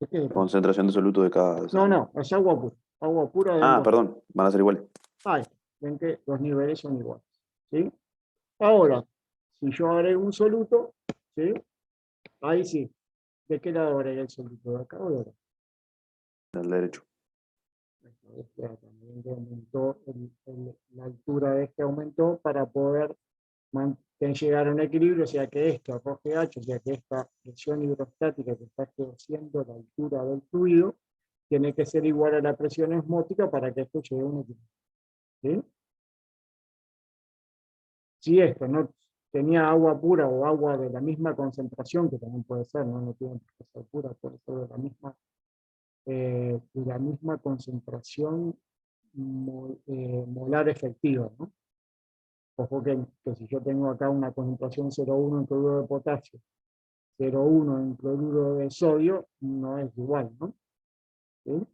¿De qué La depende? concentración de soluto de cada. No, es agua pura. Agua pura de Ah, ambos. perdón, van a ser iguales. Ahí, ven que los niveles son iguales, ¿sí? Ahora, si yo agrego un soluto, ¿sí? Ahí sí. ¿De qué lado agrega el soluto? ¿De acá o de acá? Al derecho. También aumentó la altura de este aumentó para poder llegar a un equilibrio, o sea que esto arroje H, o sea que esta presión hidrostática que está creciendo la altura del fluido, tiene que ser igual a la presión osmótica para que esto llegue a un equilibrio, ¿sí? Si esto no tenía agua pura o agua de la misma concentración, que también puede ser, no tiene que ser pura, puede ser de la misma concentración molar efectiva, ¿no? Ojo que si yo tengo acá una concentración 0,1 en cloruro de potasio, 0,1 en cloruro de sodio, no es igual, ¿no? ¿Sí?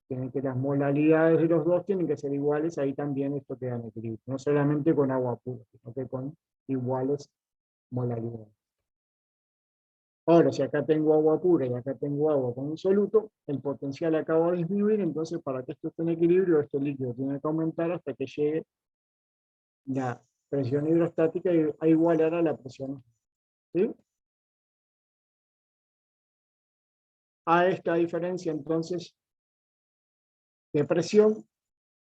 Tienen que las molaridades de los dos tienen que ser iguales, ahí también esto queda en equilibrio, no solamente con agua pura, sino que con iguales molaridades. Ahora, si acá tengo agua pura y acá tengo agua con un soluto, el potencial acaba de disminuir, entonces para que esto esté en equilibrio, este líquido tiene que aumentar hasta que llegue la presión hidrostática a igualar a la presión, ¿sí? A esta diferencia entonces de presión,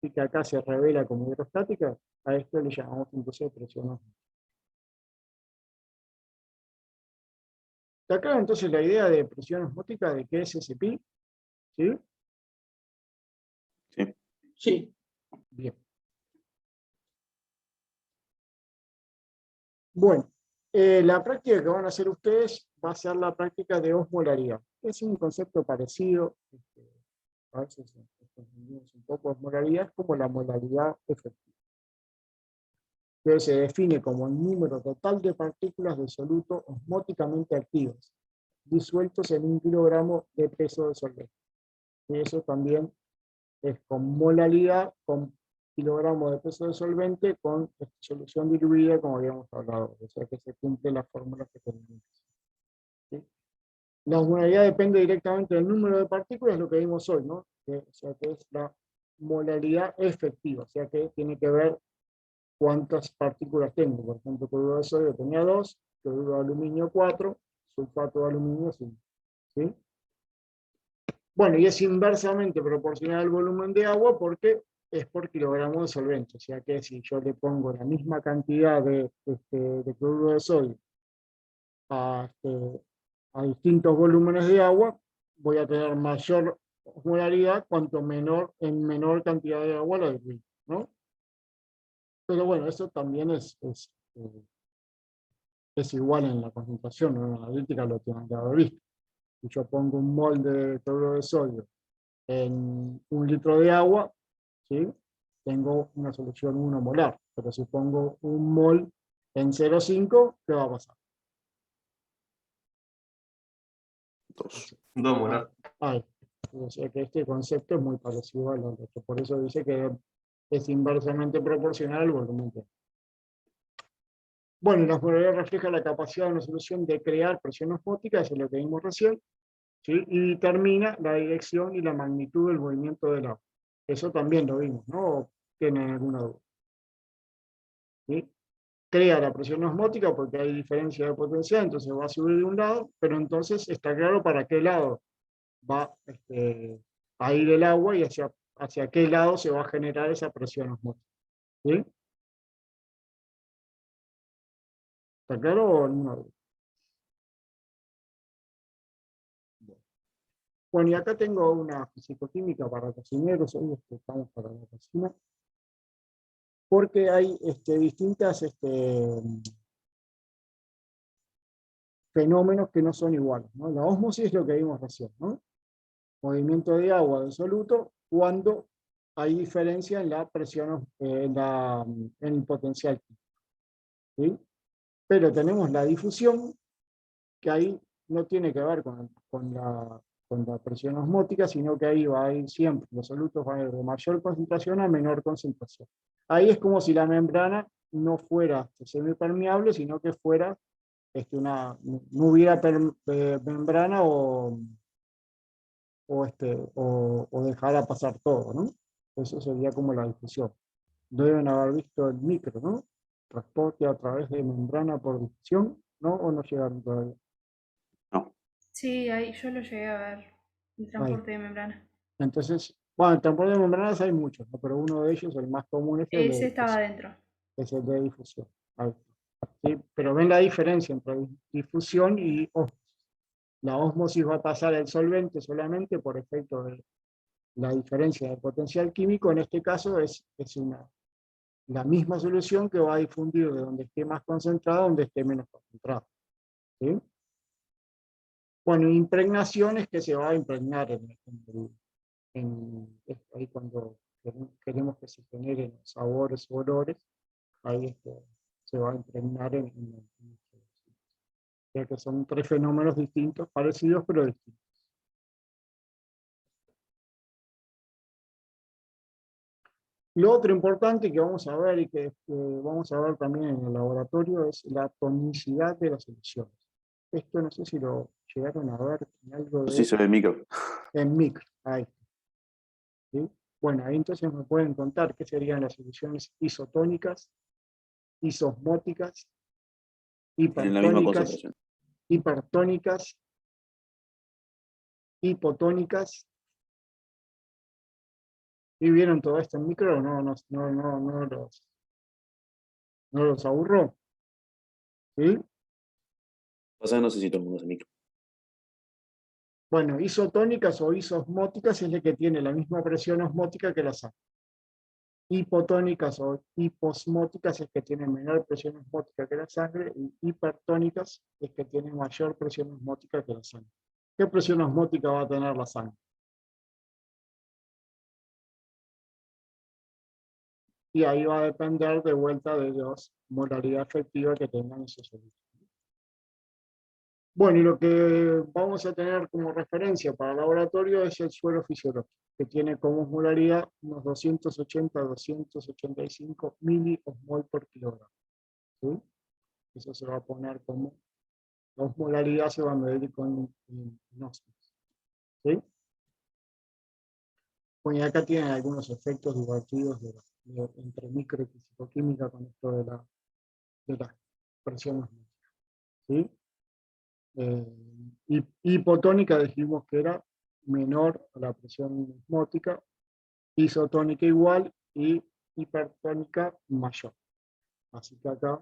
y que acá se revela como hidrostática, a esto le llamamos entonces presión osmótica. Acá entonces la idea de presión osmótica, de qué es ese pi, ¿sí? Sí. Sí. Bien. Bueno, la práctica que van a hacer ustedes va a ser la práctica de osmolaridad. Es un concepto parecido, a veces confundimos un poco. Osmolaridad es como la molaridad efectiva, que se define como el número total de partículas de soluto osmóticamente activas, disueltos en 1 kilogramo de peso de solvente. Y eso también es con molaridad, con kilogramos de peso de solvente, con solución diluida, como habíamos hablado. O sea que se cumple la fórmula que tenemos. ¿Sí? La osmolaridad depende directamente del número de partículas, lo que vimos hoy, ¿no? O sea que es la molaridad efectiva, o sea que tiene que ver cuántas partículas tengo. Por ejemplo, cloruro de sodio tenía 2, cloruro de aluminio 4, sulfato de aluminio 5. ¿Sí? Bueno, y es inversamente proporcional al volumen de agua porque es por kilogramo de solvente. O sea que si yo le pongo la misma cantidad de cloruro de sodio a distintos volúmenes de agua, voy a tener mayor osmolaridad cuanto menor, en menor cantidad de agua la diluimos, ¿no? Pero bueno, eso también es igual en la concentración, ¿no? En la analítica lo tienen que haber visto. Si yo pongo un mol de cloruro de sodio en 1 litro de agua, ¿sí? Tengo una solución 1 molar. Pero si pongo un mol en 0,5, ¿qué va a pasar? 2. 2 molar. O sea que este concepto es muy parecido al otro. Por eso dice que es inversamente proporcional al volumen que hay. Bueno, y la osmolaridad refleja la capacidad de una solución de crear presión osmótica, eso es lo que vimos recién, ¿sí? Y determina la dirección y la magnitud del movimiento del agua. Eso también lo vimos, ¿no? ¿O tienen alguna duda? ¿Sí? Crea la presión osmótica porque hay diferencia de potencial, entonces va a subir de un lado, pero entonces está claro para qué lado va a ir el agua y hacia qué lado se va a generar esa presión osmótica. ¿Sí? ¿Está claro o no? Bueno, y acá tengo una fisicoquímica para cocineros, hoy estamos para la cocina, porque hay distintas fenómenos que no son iguales, ¿no? La ósmosis es lo que vimos recién, ¿no? Movimiento de agua de soluto cuando hay diferencia en la presión, en el potencial químico, ¿sí? Pero tenemos la difusión, que ahí no tiene que ver con la presión osmótica, sino que ahí va a ir siempre, los solutos van a ir de mayor concentración a menor concentración. Ahí es como si la membrana no fuera semipermeable, sino que fuera no hubiera membrana o dejara pasar todo, ¿no? Eso sería como la difusión. Deben haber visto el micro, ¿no? Transporte a través de membrana por difusión, ¿no? ¿O no llegaron todavía? No. Sí, ahí yo lo llegué a ver, el Ahí. transporte de membrana. Entonces, bueno, el transporte de membranas hay muchos, ¿no? Pero uno de ellos, el más común, Ese estaba adentro. es el de difusión. Ahí. ¿Sí? Pero ven la diferencia entre difusión y ósmosis. La ósmosis va a pasar el solvente solamente por efecto de la diferencia de potencial químico. En este caso es la misma solución que va a difundir de donde esté más concentrado a donde esté menos concentrado. ¿Sí? Bueno, impregnación es que se va a impregnar ahí cuando queremos que se generen sabores o olores, ahí se va a impregnar o sea que son 3 fenómenos distintos, parecidos pero distintos. Lo otro importante que vamos a ver y que vamos a ver también en el laboratorio es la tonicidad de las soluciones. Esto no sé si lo llegaron a ver en algo Sí, se ve el micro. en micro. Ahí. ¿Sí? Bueno, ahí entonces me pueden contar qué serían las soluciones isotónicas, isosmóticas, Tienen la misma hipertónicas, concentración. hipertónicas, hipotónicas. ¿Y vieron todo esto en micro o no los aburro? ¿Sí? Pasa que no sé si todo el mundo hace micro. Bueno, isotónicas o isosmóticas es la que tiene la misma presión osmótica que la sangre. Hipotónicas o hiposmóticas es que tienen menor presión osmótica que la sangre, y hipertónicas es que tienen mayor presión osmótica que la sangre. ¿Qué presión osmótica va a tener la sangre? Y ahí va a depender de vuelta de la molaridad efectiva que tengan esos solutos. Bueno, y lo que vamos a tener como referencia para el laboratorio es el suero fisiológico, que tiene como osmolaridad unos 280-285 miliosmol por kilogramo. ¿Sí? Eso se va a poner como, la osmolaridad se va a medir con ósmosis. ¿Sí? Bueno, y acá tienen algunos efectos divertidos entre micro y fisicoquímica con esto de la presión osmótica. ¿Sí? Hipotónica dijimos que era menor a la presión osmótica, isotónica igual y hipertónica mayor. Así que acá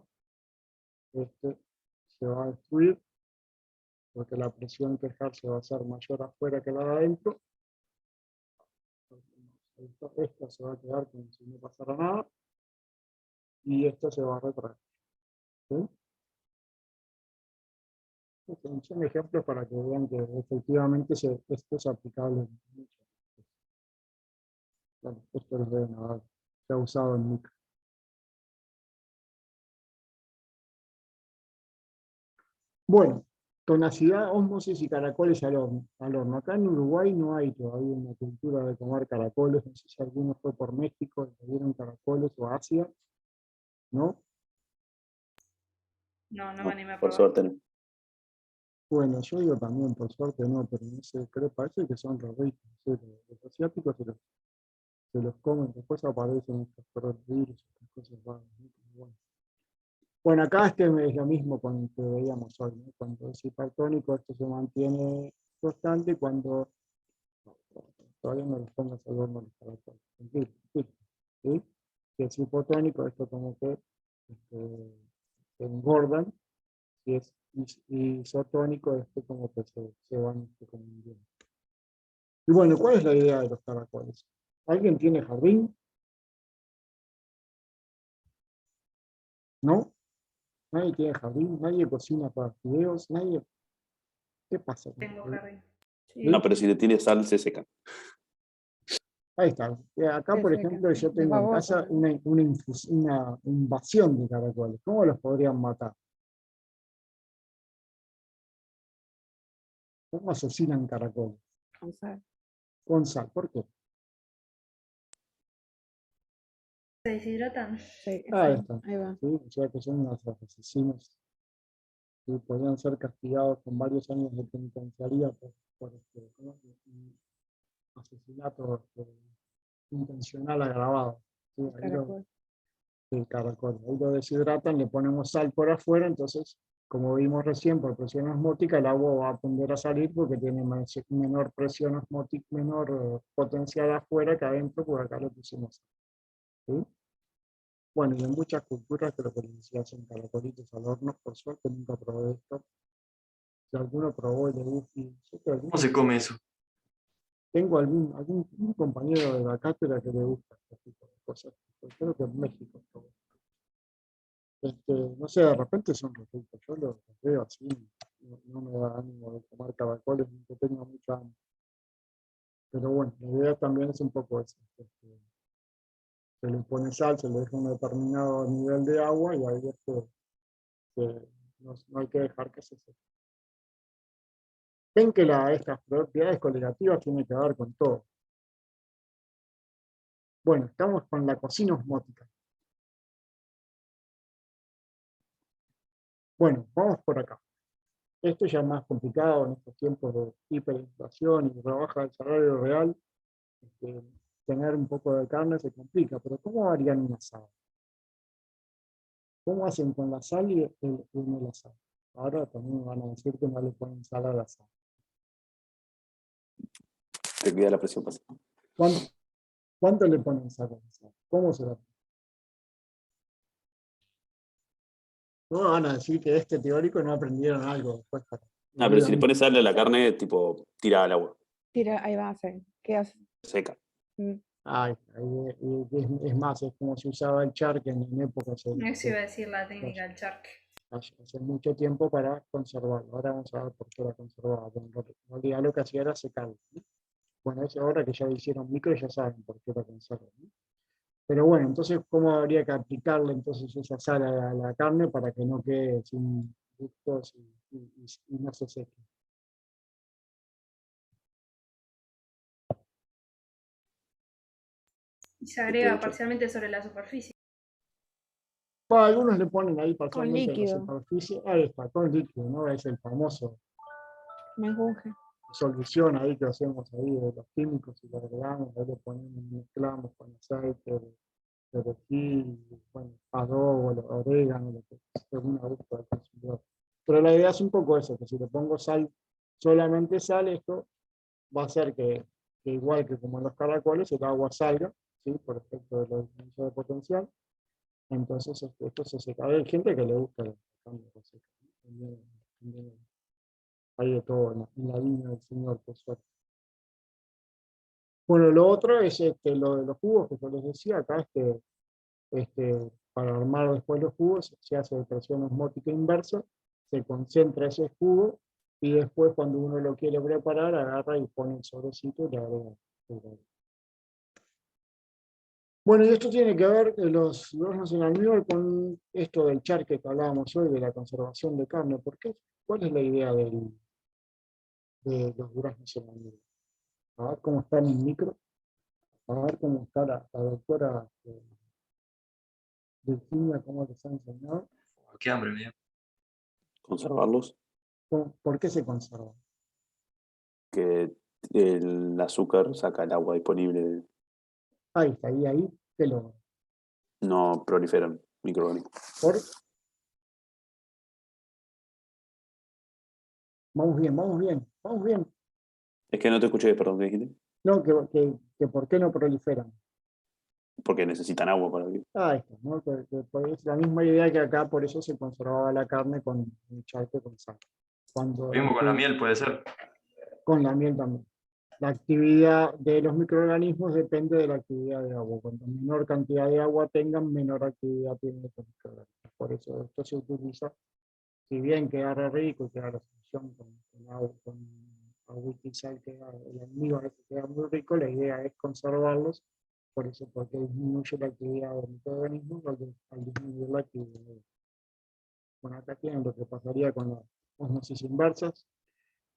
se va a destruir porque la presión que ejerce va a ser mayor afuera que la de adentro, Esto se va a quedar como si no pasara nada y esto se va a retraer. ¿Sí? Son ejemplos para que vean que efectivamente esto es aplicable en muchas cosas. Bueno, esto lo deben haber se ha usado en micro. Bueno, tonacidad, ósmosis y caracoles al horno. Acá en Uruguay no hay todavía una cultura de comer caracoles. No sé si alguno fue por México y le dieron caracoles o Asia, ¿no? No, no me No, animé a por probar. suerte no. Bueno, yo digo también, por suerte no, pero no sé, creo, parece que son re ricos. No sé, los asiáticos se los comen, después aparecen estos coronavirus, estas cosas raras, ¿no? Pero bueno. Bueno, acá es lo mismo con lo que veíamos hoy, ¿no? Cuando es hipertónico esto se mantiene constante, cuando todavía no les pongas al horno los caracoles. Tranquilo, tranquilo, ¿sí? Si es hipotónico, esto como que se engordan, si es isotónico, esto como que se van comiendo. Y bueno, ¿cuál es la idea de los caracoles? ¿Alguien tiene jardín? ¿No? ¿Nadie tiene jardín? ¿Nadie cocina para fideos? ¿Nadie? ¿Qué pasa con Tengo eso? jardín. No, Sí. pero si le tiene sal, se seca. Ahí está. Acá, Se por secan, ejemplo, yo es tengo en baboso. casa una invasión de caracoles. ¿Cómo los podrían matar? ¿Cómo asesinan caracoles? Con sal. Con sal. ¿Por qué? ¿Se deshidratan? Sí, Ahí sí, está. ahí va. ¿Sí? O sea que son unos asesinos que podrían ser castigados con varios años de penitenciaría por ¿no? Un asesinato intencional agravado. ¿Sí? Ahí Caracol. el caracol. Ahí lo deshidratan, le ponemos sal por afuera, entonces, como vimos recién, por presión osmótica, el agua va a tender a salir porque tiene menor presión osmótica, menor potencial afuera que adentro, porque acá lo pusimos. ¿Sí? Bueno, y en muchas culturas creo que se hacen caracolitos al horno, por suerte nunca probé esto. Si alguno probó y le gusta, yo creo que ¿Cómo se come eso? tengo un compañero de la cátedra que le gusta este tipo de cosas. Creo que en México probó. No sé, de repente son ricos. Yo los veo así, no me da ánimo de comer caracoles, no tengo mucha hambre. Pero bueno, la idea también es un poco esa. Se le pone sal, se le deja un determinado nivel de agua y ahí no hay que dejar que se seque. Ven que estas propiedades coligativas tienen que ver con todo. Bueno, estamos con la cocina osmótica. Bueno, vamos por acá. Esto ya es más complicado en estos tiempos de hiperinflación y rebaja del salario real. Tener un poco de carne se complica, pero ¿cómo harían un asado? ¿Cómo hacen con la sal y el asado? Ahora también van a decir que no le ponen sal al asado. Te cuida la presión pasada. ¿Cuánto le ponen sal al asado? ¿Cómo se la ponen? No van a decir que este teórico no aprendieron algo después. Ah, pero si le pones sal a la carne, tipo, tira al agua, Tira, ahí va a hacer. ¿Qué hace? seca. Mm, Es más, es como se usaba el charque en épocas Eso iba a decir la técnica del charque. hace mucho tiempo para conservarlo. Ahora vamos a ver por qué la conservaba. Bueno, en realidad lo que hacía era secarlo, ¿no? Bueno, eso ahora que ya hicieron micro ya saben por qué la conservan, ¿no? Pero bueno, entonces, ¿cómo habría que aplicarle entonces esa sal a la carne para que no quede sin gustos y no se seque? Y se ¿Qué te he agrega dicho? parcialmente sobre la superficie. Bueno, algunos le ponen ahí Con parcialmente en la líquido. superficie. Ahí está, con líquido, ¿no? Es el famoso Menjunje. solución ahí que hacemos ahí de los químicos y lo agregamos, ahí le ponemos, mezclamos con aceite, perejil, bueno, adobo, orégano, lo que según a gusto del consumidor. Pero la idea es un poco eso, que si le pongo sal, solamente sal, esto va a hacer que igual que como en los caracoles, el agua salga, ¿sí? Por efecto de la diferencia de potencial. Entonces esto se seca. Hay gente que le gusta el cambio de seca. También hay de todo en la línea del Señor, por suerte. Bueno, lo otro es lo de los jugos, que yo les decía, acá para armar después los jugos se hace presión osmótica inversa, se concentra ese jugo, y después cuando uno lo quiere preparar, agarra y pone el sobrecito y le agrega. Bueno, y esto tiene que ver, los duraznos en almíbar, con esto del charque que hablábamos hoy, de la conservación de carne. ¿Por qué? ¿Cuál es la idea de los duraznos en almíbar? A ver cómo está en el micro, a ver cómo está la doctora Virginia, cómo les ha enseñado. Qué hambre, mío. Conservarlos. ¿Por qué se conserva? Que el azúcar saca el agua disponible. Ahí está, ahí que lo... No proliferan microorganismos. ¿Por? Vamos bien, vamos bien, vamos bien. Es que no te escuché, perdón, ¿qué dijiste? No, que ¿por qué no proliferan? Porque necesitan agua para vivir. Ahí está, ¿no? Es la misma idea que acá, por eso se conservaba la carne con un charque con sal. Lo mismo con la miel, puede ser. Con la miel también. La actividad de los microorganismos depende de la actividad de agua. Cuanto menor cantidad de agua tengan, menor actividad tienen los microorganismos. Por eso esto se utiliza, si bien queda re rico y queda la solución con agua, con agua y sal, el almíbar queda muy rico, la idea es conservarlos. Por eso, porque disminuye la actividad de microorganismos al disminuir la actividad de agua. Bueno, acá tienen lo que pasaría con las osmosis inversas.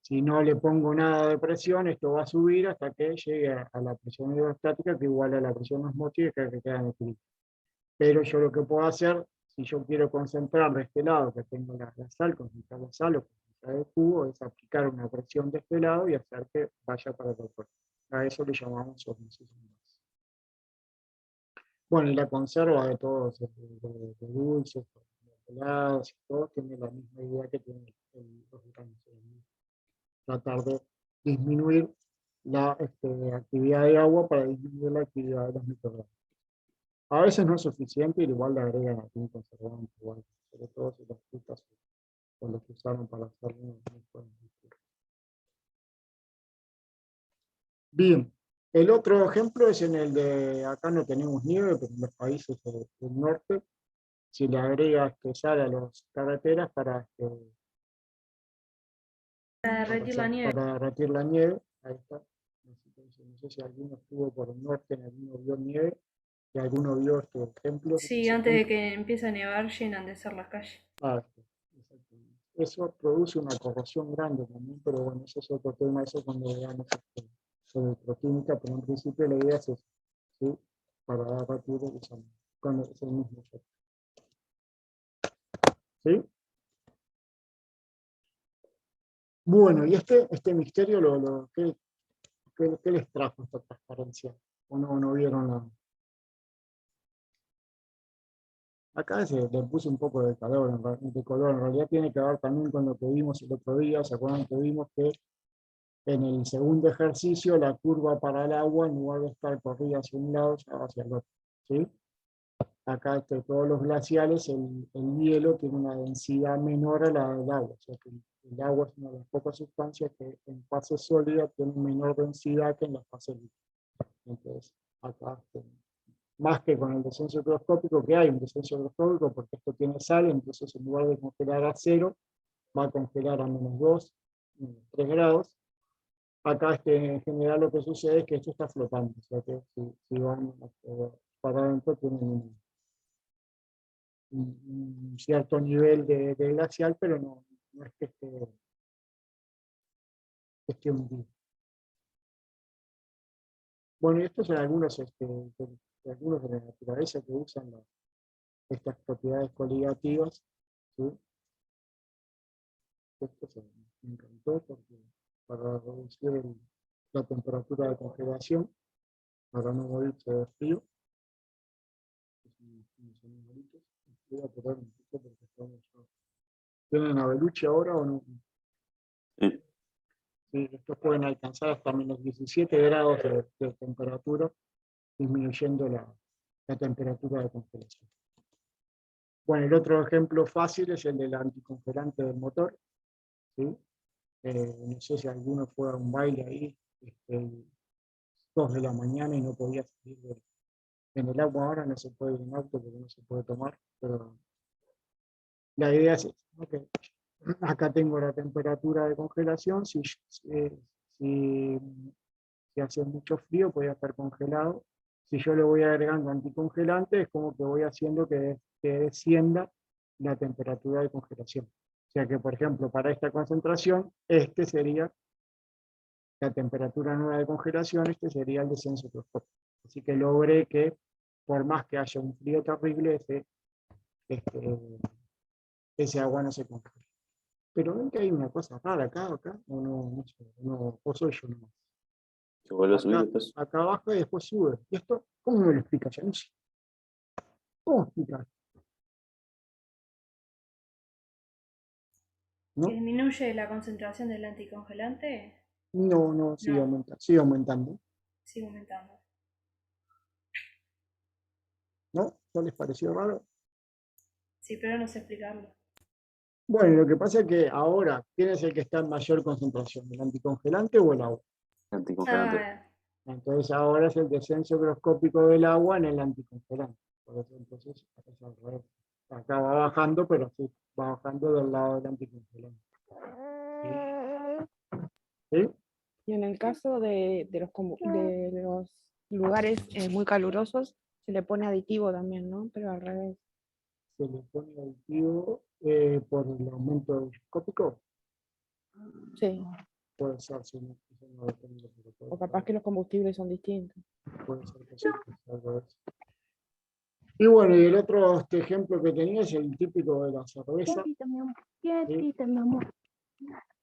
Si no le pongo nada de presión, esto va a subir hasta que llegue a la presión hidrostática, que igual a la presión osmótica, que queda en equilibrio. Pero yo lo que puedo hacer, si yo quiero concentrar de este lado, que tengo la sal, concentrar la sal o concentrar el jugo, es aplicar una presión de este lado y hacer que vaya para el otro. A eso le llamamos osmosis inversa. Bueno, y la conserva de todos, de dulces, de helados y todo, tiene la misma idea que tiene los granos. Tratar de disminuir la actividad de agua para disminuir la actividad de los microorganismos. A veces no es suficiente y igual le agregan algún conservante, igual, sobre todo si las frutas o lo que usaron para hacer un Bien, el otro ejemplo es en el de, acá no tenemos nieve, pero en los países del norte, si le agrega sal a las carreteras para derretir la nieve. para derretir la nieve, ahí está. No sé si alguno estuvo por el norte, en alguno vio nieve, y alguno vio estos ejemplos. Sí, antes de que empiece a nevar, llenan de ser las calles. Exactamente. Eso produce una corrosión grande también, pero bueno, eso es otro tema, eso cuando veamos sobre proquímica, pero en principio la idea es eso, ¿sí? Para derretir con el mismo efecto. ¿Sí? Bueno, y este misterio, ¿qué les trajo esta transparencia? ¿O no vieron la...? Acá le puse un poco de color, en realidad tiene que ver también con lo que vimos el otro día. ¿Se acuerdan que vimos que en el segundo ejercicio la curva para el agua, en lugar de estar corrida hacia un lado, se va hacia el otro? ¿Sí? Acá todos los glaciales, el hielo tiene una densidad menor a la del agua, o sea que el agua es una de las pocas sustancias que en fase sólida tiene menor densidad que en la fase líquida. Entonces, acá más que con el descenso higroscópico, que hay un descenso higroscópico porque esto tiene sal, entonces en lugar de congelar a 0, va a congelar a -2, -3 grados. Acá en general lo que sucede es que esto está flotando, o sea que si van para adentro tienen un cierto nivel de glacial, pero no es que esté hundido. Bueno, y estos son algunos de la naturaleza que usan estas propiedades coligativas, ¿sí? Esto me encantó porque para reducir la temperatura de congelación, para no morirse de frío. Voy a apurar un poco porque estamos ya. ¿Tienen abeluche ahora o no? Sí. Sí, estos pueden alcanzar hasta -17 grados de temperatura, disminuyendo la temperatura de congelación. Bueno, el otro ejemplo fácil es el del anticongelante del motor, ¿sí? No sé si alguno fue a un baile ahí, 2 de la mañana y no podía salir en el agua. Ahora no se puede ir en auto porque no se puede tomar, pero la idea es esa, ok. Acá tengo la temperatura de congelación. Si hace mucho frío, podría estar congelado. Si yo le voy agregando anticongelante, es como que voy haciendo que descienda la temperatura de congelación. O sea que, por ejemplo, para esta concentración, este sería la temperatura nueva de congelación, este sería el descenso microscópico. Así que logré que, por más que haya un frío terrible, ese agua no se congela. Pero ven que hay una cosa rara acá, o no sé, o soy yo nomás. Que vuelve a subir después. Acá baja y después sube. ¿Y esto cómo me lo explica, Janussi? ¿Cómo explicar? ¿No? ¿Que disminuye la concentración del anticongelante? No, sigue No. aumentando. Sigue aumentando. Sigue aumentando. ¿No? ¿No les pareció raro? Sí, pero no sé explicarlo. Bueno, lo que pasa es que ahora, ¿quién es el que está en mayor concentración? ¿El anticongelante o el agua? Anticongelante. Entonces ahora es el descenso microscópico del agua en el anticongelante. Por eso entonces es al revés. Acá va bajando, pero sí, va bajando del lado del anticongelante. ¿Sí? Y en el caso de los lugares muy calurosos, se le pone aditivo también, ¿no? Pero al revés. Se le pone aditivo por el aumento microscópico. Sí. Puede ser, si no, eso no depende, pero puede O capaz ser. que los combustibles son distintos. Puede ser que sí, que sea algo de eso. Y bueno, y el otro ejemplo que tenía es el típico de la cerveza. Quietita, mi amor.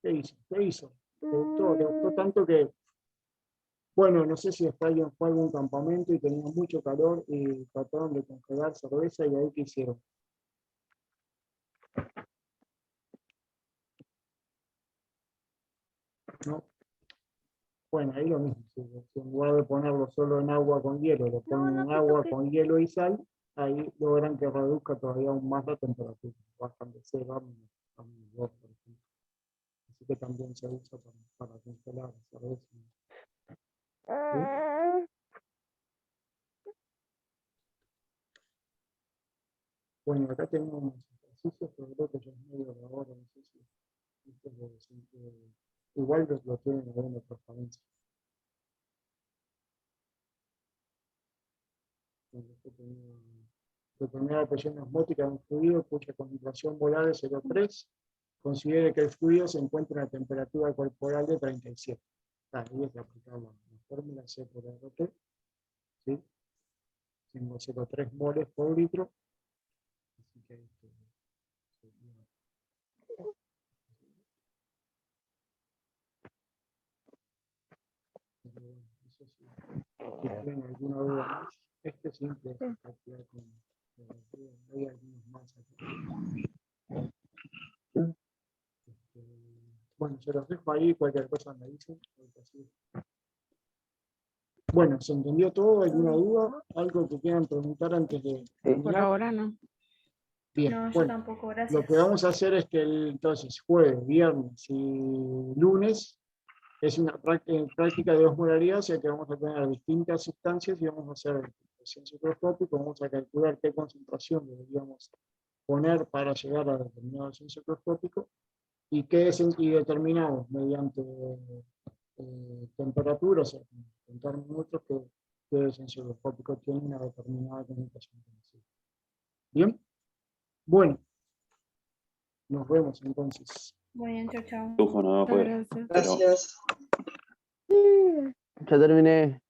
¿Qué hizo? ¿Qué hizo? Le gustó tanto que, bueno, no sé si fue a algún campamento y tenía mucho calor y trataron de congelar cerveza y ahí ¿qué hicieron? ¿No? Bueno, ahí lo mismo. Si en lugar de ponerlo solo en agua con hielo, lo ponen en agua con hielo y sal, ahí logran que reduzca todavía aún más la temperatura. Bajan de 0 a -2, por ejemplo. Así que también se usa para congelar la cerveza. ¿Sí? Bueno, acá tenemos unos ejercicios, pero creo que ya es medio de ahora, no sé si igual lo tienen en alguna transparencia. Determinada presión osmótica de un fluido cuya concentración molar es 0,3, considere que el fluido se encuentra a una temperatura corporal de 37. Ahí es aplicada la fórmula C por RT, ¿sí? Tengo 0,3 moles por litro, así que eso sí. Si tienen alguna duda más, simple es calcular con hay algunos más aquí. Bueno, se los dejo ahí, cualquier cosa me dicen. Bueno, ¿se entendió todo? ¿Alguna duda? ¿Algo que quieran preguntar antes de Por terminar? ahora no. Bien, No, yo bueno, tampoco, lo gracias. que vamos a hacer es que entonces jueves, viernes y lunes es una práctica de osmolaridad, o sea que vamos a tener distintas sustancias y vamos a hacer descenso microscópico, vamos a calcular qué concentración deberíamos poner para llegar a determinado descenso microscópico y determinamos mediante temperatura, o sea, en termómetros que descenso microscópico tiene una determinada concentración. Bien, bueno, nos vemos entonces. Muy bien, chau, chau. Lujo, no, Muchas fue. gracias. Pero- Gracias. Ya terminé.